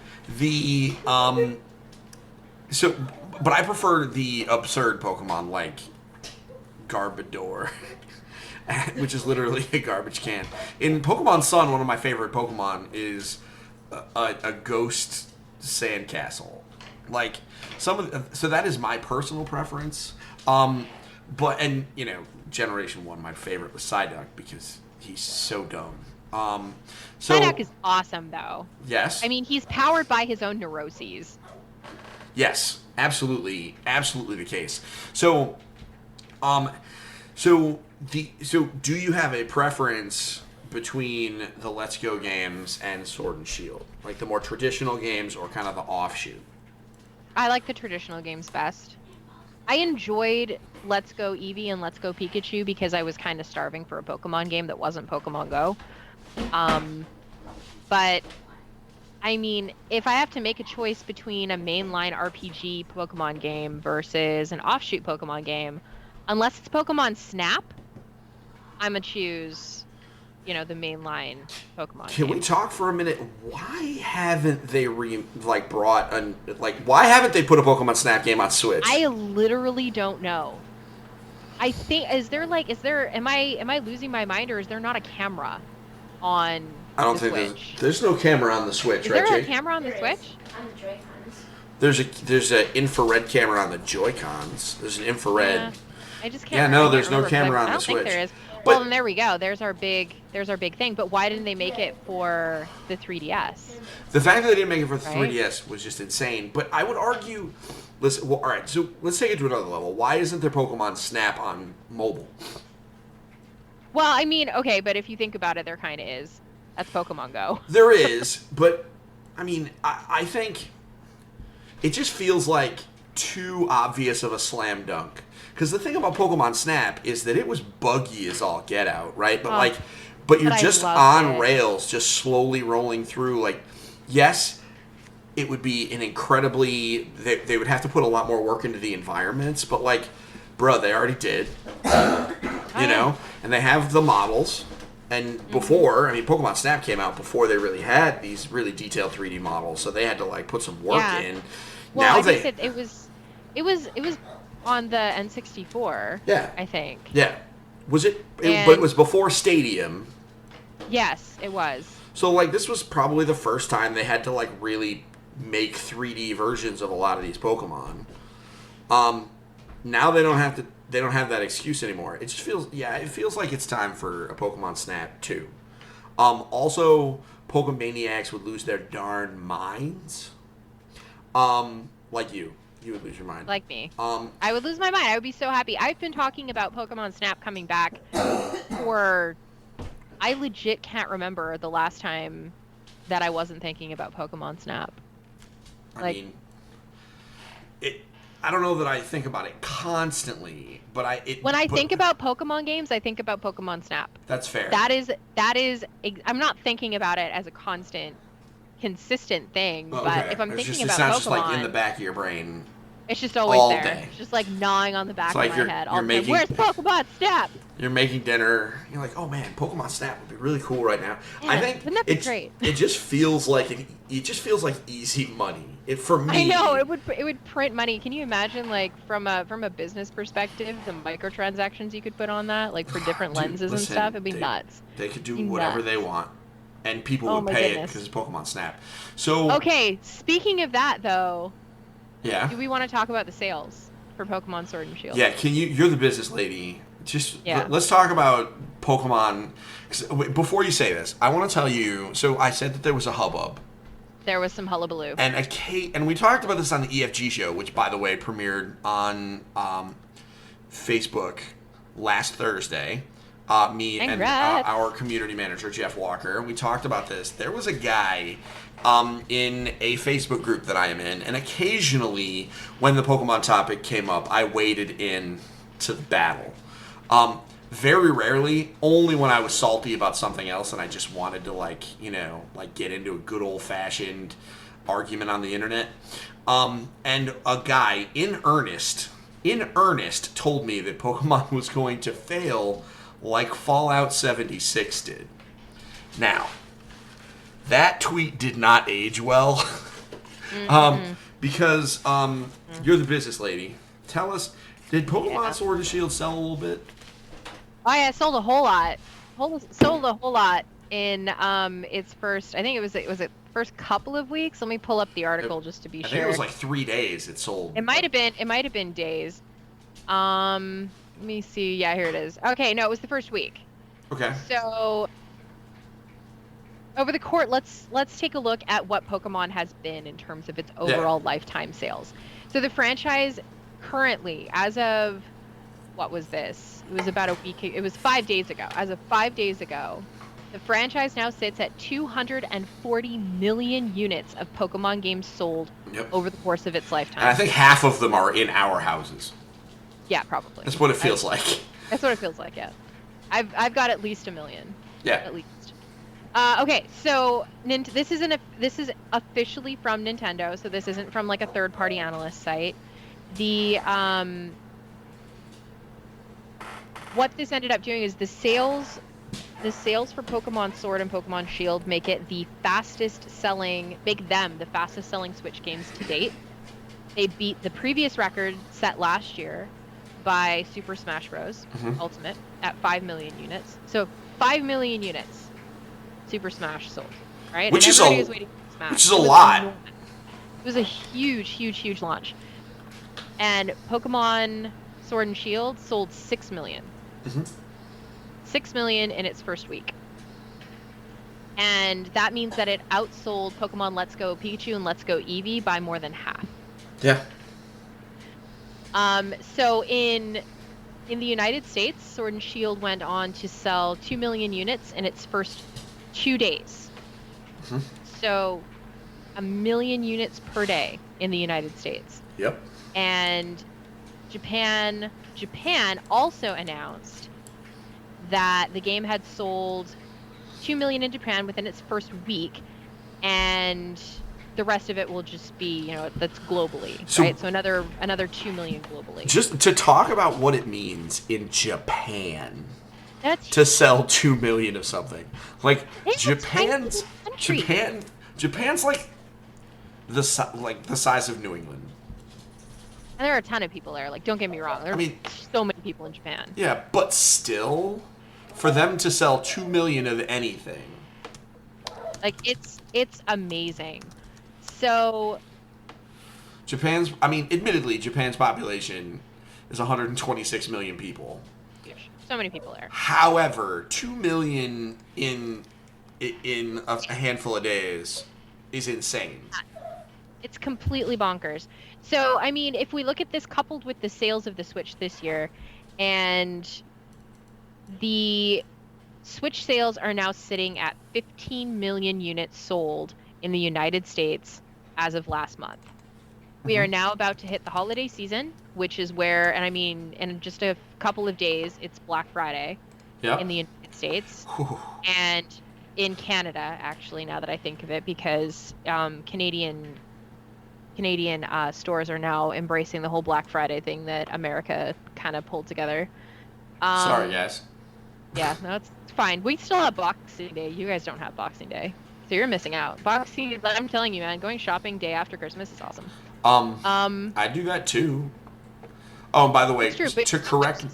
but I prefer the absurd Pokemon like Garbodor, which is literally a garbage can. In Pokemon Sun, one of my favorite Pokemon is a ghost sandcastle. So that is my personal preference. Generation 1, my favorite was Psyduck because he's so dumb. Psyduck is awesome, though. Yes. I mean, he's powered by his own neuroses. Yes, absolutely the case. So do you have a preference between the Let's Go games and Sword and Shield, the more traditional games or kind of the offshoot? I like the traditional games best. I enjoyed Let's Go Eevee and Let's Go Pikachu because I was kind of starving for a Pokemon game that wasn't Pokemon Go. But I mean, if I have to make a choice between a mainline RPG Pokemon game versus an offshoot Pokemon game, unless it's Pokemon Snap, I'm gonna choose, the mainline Pokemon Can game. we talk for a minute? Why haven't they why haven't they put a Pokemon Snap game on Switch? I literally don't know. I think am I losing my mind, or is there not a camera on I don't the think Switch? there's no camera on the Switch, Is right, there a Jake? camera on the There is. Switch? On the Joy-Cons. There's an infrared camera on the Joy-Cons. There's an infrared. Yeah. I just can't. Yeah, no, I there's can't no remember, 'cause camera on I the don't think Switch. there is. But- Well, then there we go. There's our big thing. But why didn't they make it for the 3DS? The fact that they didn't make it for the Right. 3DS was just insane. But I would argue, all right, so let's take it to another level. Why isn't there Pokemon Snap on mobile? Well, I mean, okay, but if you think about it, there kind of is. That's Pokemon Go. There is, but I mean, I think it just feels like too obvious of a slam dunk Because the thing about Pokemon Snap is that it was buggy as all get out, right? But Oh, but you're but I just loved on it. rails, just slowly rolling through. Like, yes, it would be an incredibly. They would have to put a lot more work into the environments, but like, bro, they already did. You know, and they have the models. And before, I mean, Pokemon Snap came out before they really had these really detailed 3D models, so they had to like put some work Yeah. in. Well, Now I they, think that it was on the N64. Yeah. I think. yeah, was it? But it And- was before Stadium, Yes, it was. so like this was probably the first time they had to like really make 3D versions of a lot of these Pokemon. Now they don't have to. They don't have that excuse anymore. It just feels, it feels like it's time for a Pokemon Snap 2. Also, Pokemaniacs would lose their darn minds. Like you would lose your mind. Like me. Um, I would lose my mind. I would be so happy. I've been talking about Pokemon Snap coming back for. I legit can't remember the last time that I wasn't thinking about Pokemon Snap. I Like- mean, I don't know that I think about it constantly, but When I think about Pokemon games, I think about Pokemon Snap. that's fair. That is. I'm not thinking about it as a consistent thing. Oh, But okay. if I'm It's thinking just, about it's not Pokemon, just like in the back of your brain. it's just always all there. day. It's just like gnawing on the back It's like of you're- my head. you're All the time. making- Where's Pokemon Snap? You're making dinner. You're like, oh man, Pokemon Snap would be really cool right now. I Yeah, think wouldn't that be great? It just feels like it just feels like easy money. For me, I know it would print money. Can you imagine, like from a business perspective, the microtransactions you could put on that, like for different Dude, lenses and listen, stuff? It'd be they- nuts. They could do Be whatever nuts. they want, and people Oh would my pay it goodness. because it's Pokemon Snap. So Okay, speaking of that though, yeah, do we want to talk about the sales for Pokemon Sword and Shield? yeah. Can you? You're the business lady. Just Yeah. let's talk about Pokemon. 'Cause before you say this, I want to tell you. So I said that there was a hubbub. There was some hullabaloo. And we talked about this on the EFG show, which, by the way, premiered on Facebook last Thursday. Me and Congrats. our community manager, Jeff Walker, we talked about this. There was a guy in a Facebook group that I am in, and occasionally when the Pokemon topic came up, I waded in to the battle. Very rarely, only when I was salty about something else and I just wanted to get into a good old-fashioned argument on the internet. And a guy in earnest told me that Pokemon was going to fail like Fallout 76 did. Now, that tweet did not age well. Because you're the business lady. Tell us, did Pokemon Sword and Shield sell a little bit? Oh yeah, it sold a whole lot. Sold a whole lot in its first. I think it was it first couple of weeks. Let me pull up the article just to be I sure. think it was like 3 days it sold. It might have been days. Let me see. Yeah, here it is. Okay, no, it was the first week. Okay. So over the court, let's take a look at what Pokemon has been in terms of its overall lifetime sales. So the franchise currently, as of what was this? It was about a week. It was 5 days ago. As of 5 days ago, the franchise now sits at 240 million units of Pokemon games sold over the course of its lifetime. And I think half of them are in our houses. Yeah, probably. That's what it feels like. That's what it feels like. Yeah, I've got at least 1 million. Yeah. At least. Okay, so this is officially from Nintendo, so this isn't from like a third-party analyst site. The what this ended up doing is the sales for Pokemon Sword and Pokemon Shield make them the fastest selling Switch games to date. They beat the previous record set last year by Super Smash Bros. Ultimate at 5 million units. So 5 million units Super Smash sold, right? Which and is everybody a- was waiting for Smash. which is a It was lot. enormous. It was a huge launch. And Pokemon Sword and Shield sold 6 million. 6 million in its first week. And that means that it outsold Pokemon Let's Go Pikachu and Let's Go Eevee by more than half. Yeah. So in the United States, Sword and Shield went on to sell 2 million units in its first 2 days. So 1 million units per day in the United States. Yep. And Japan Japan also announced that the game had sold 2 million in Japan within its first week, and the rest of it will just be, that's globally, right? So another 2 million globally. Just to talk about what it means in Japan to sell 2 million of something. Like Japan's like the size of New England. And there are a ton of people there. Like, don't get me wrong. There are so many people in Japan. Yeah, but still, for them to sell 2 million of anything, like it's amazing. So, admittedly, Japan's population is 126 million people. So many people there. However, 2 million in a handful of days is insane. It's completely bonkers. So, if we look at this coupled with the sales of the Switch this year, and the Switch sales are now sitting at 15 million units sold in the United States as of last month. We are now about to hit the holiday season, which is where, in just a couple of days, it's Black Friday in the United States. And in Canada, actually, now that I think of it, because Canadian stores are now embracing the whole Black Friday thing that America kind of pulled together. Sorry, guys. Yeah, no, it's fine. We still have Boxing Day. You guys don't have Boxing Day, so you're missing out. I'm telling you, man, going shopping day after Christmas is awesome. I do that too. Oh, by the way, true, to correct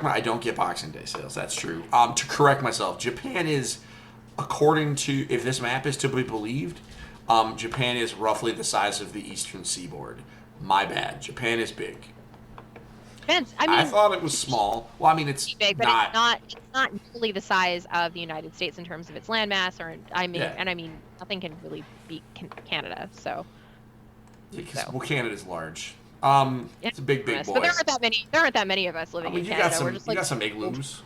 I don't get Boxing Day sales. That's true. To correct myself, Japan is, according to, if this map is to be believed, Japan is roughly the size of the Eastern Seaboard. My bad. Japan is big. I thought it was small. Well, it's big, but not. It's not nearly the size of the United States in terms of its landmass, nothing can really beat Canada. So. Well, Canada's large. It's a big boy. But there aren't that many of us living in Canada. You got some igloos.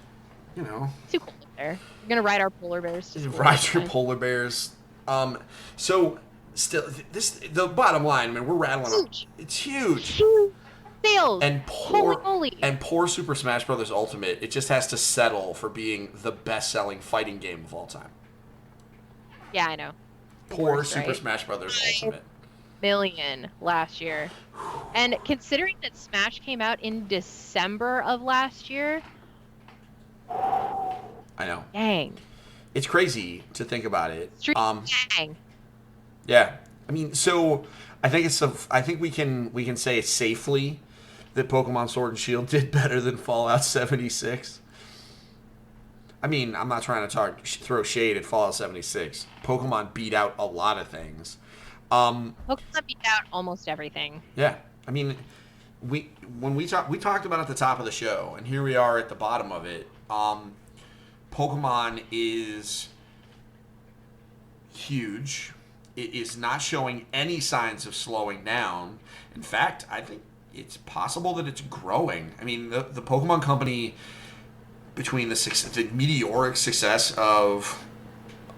Too cold there. We're gonna ride our polar bears. Ride your polar bears. So still, the bottom line. We're rattling up. It's huge. Sales. And Holy. poor Super Smash Bros. Ultimate. It just has to settle for being the best-selling fighting game of all time. Yeah, I know. Poor Super Smash Bros. Ultimate. Million last year. And considering that Smash came out in December of last year. I know. Dang. It's crazy to think about it. Dang. Yeah. So I think we can say safely that Pokemon Sword and Shield did better than Fallout 76. I'm not trying to throw shade at Fallout 76. Pokemon beat out a lot of things. Pokemon beat out almost everything. Yeah. We talked about it at the top of the show, and here we are at the bottom of it. Pokemon is huge. It is not showing any signs of slowing down. In fact, I think it's possible that it's growing. The Pokemon Company, between the meteoric success of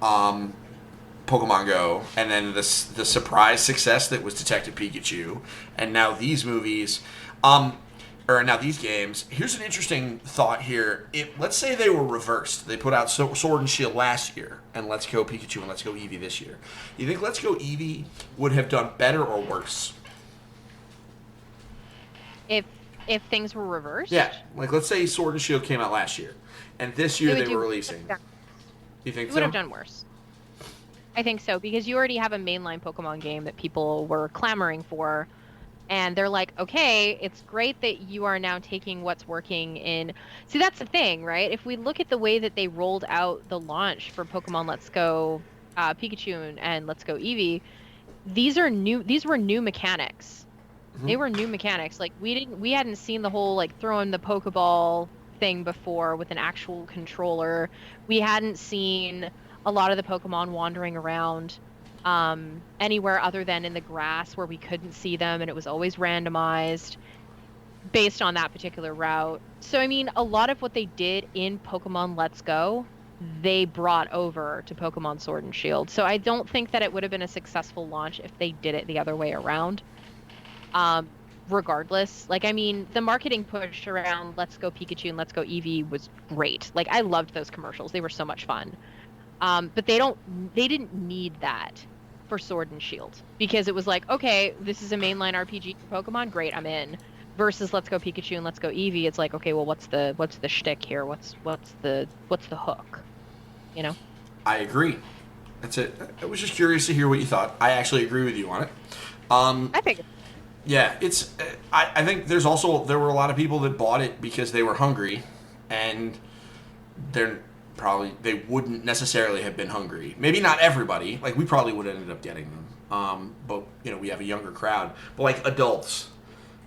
Pokemon Go, and then the surprise success that was Detective Pikachu, and now these movies, now these games. Here's an interesting thought here. Let's say they were reversed. They put out Sword and Shield last year, and Let's Go Pikachu and Let's Go Eevee this year. You think Let's Go Eevee would have done better or worse? If things were reversed? Yeah. Let's say Sword and Shield came out last year, and this year they were releasing. You think so? It would have done worse. I think so, because you already have a mainline Pokemon game that people were clamoring for, and they're like, okay, it's great that you are now taking what's working in... See, that's the thing, right? If we look at the way that they rolled out the launch for Pokemon Let's Go Pikachu and Let's Go Eevee, these were new mechanics. Mm-hmm. They were new mechanics. We hadn't seen the whole, throwing the Pokeball thing before with an actual controller. We hadn't seen a lot of the Pokemon wandering around anywhere other than in the grass where we couldn't see them, and it was always randomized based on that particular route. So, a lot of what they did in Pokemon Let's Go, they brought over to Pokemon Sword and Shield. So I don't think that it would have been a successful launch if they did it the other way around. regardless. Like, I mean, the marketing push around Let's Go Pikachu and Let's Go Eevee was great. Like, I loved those commercials. They were so much fun. But they didn't need that for Sword and Shield, because it was like, okay, this is a mainline RPG for Pokemon, great, I'm in. Versus Let's Go Pikachu and Let's Go Eevee, it's like, okay, well, what's the shtick here? What's the hook? You know? I agree. That's it. I was just curious to hear what you thought. I actually agree with you on it. I think. Yeah, it's. I think there were a lot of people that bought it because they were hungry, and they wouldn't necessarily have been hungry. Maybe not everybody. Like, we probably would have ended up getting them. But we have a younger crowd. But like adults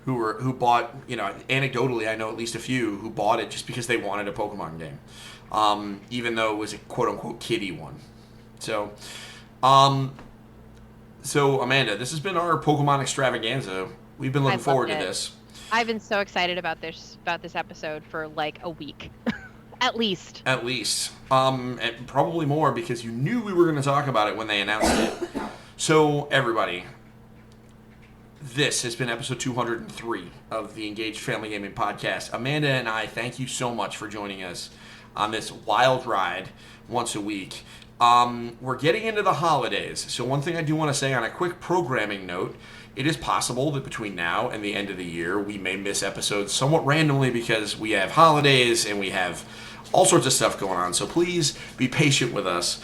who bought, anecdotally, I know at least a few who bought it just because they wanted a Pokemon game, even though it was a quote unquote kiddie one. So, Amanda, this has been our Pokemon extravaganza. We've been looking forward to this. I've been so excited about this episode for like a week. At least. And probably more, because you knew we were going to talk about it when they announced it. So, everybody, this has been episode 203 of the Engaged Family Gaming Podcast. Amanda and I thank you so much for joining us on this wild ride once a week. We're getting into the holidays, so one thing I do want to say on a quick programming note, it is possible that between now and the end of the year, we may miss episodes somewhat randomly because we have holidays and we have all sorts of stuff going on, so please be patient with us.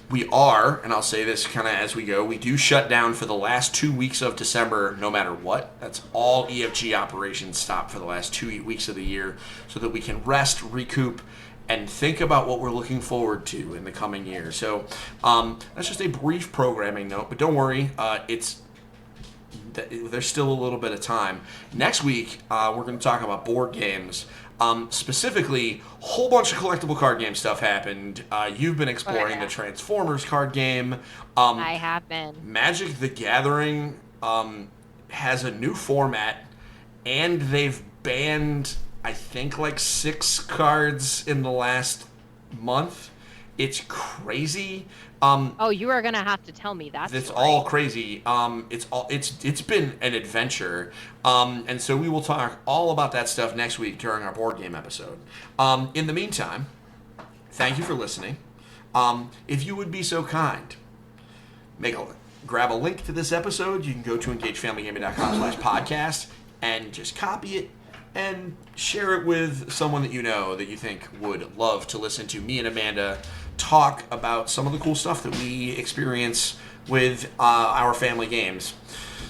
We are, and I'll say this kind of as we go, we do shut down for the last 2 weeks of December no matter what. That's all EFG operations stop for the last 2 weeks of the year so that we can rest, recoup, and think about what we're looking forward to in the coming year. So that's just a brief programming note, but don't worry, there's still a little bit of time. Next week, we're going to talk about board games. Specifically, a whole bunch of collectible card game stuff happened. You've been exploring the Transformers card game. I have been. Magic the Gathering has a new format, and they've banned, I think, like 6 cards in the last month. It's crazy. You are gonna have to tell me that. It's all crazy. It's been an adventure. And so we will talk all about that stuff next week during our board game episode. In the meantime, thank you for listening. If you would be so kind, grab a link to this episode. You can go to engagefamilygaming.com/podcast and just copy it and share it with someone that you know that you think would love to listen to me and Amanda talk about some of the cool stuff that we experience with our family games.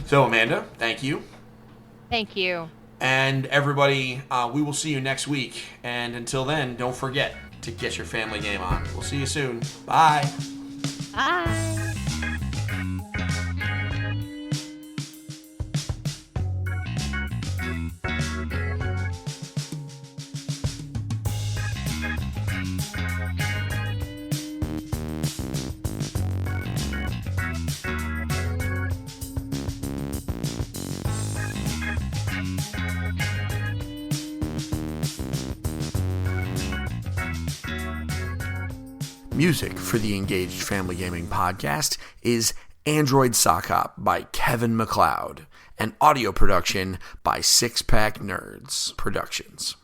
So, Amanda, thank you. Thank you. And everybody, we will see you next week. And until then, don't forget to get your family game on. We'll see you soon. Bye. Bye. Music for the Engaged Family Gaming Podcast is Android Sock Hop by Kevin MacLeod, and audio production by Six Pack Nerds Productions.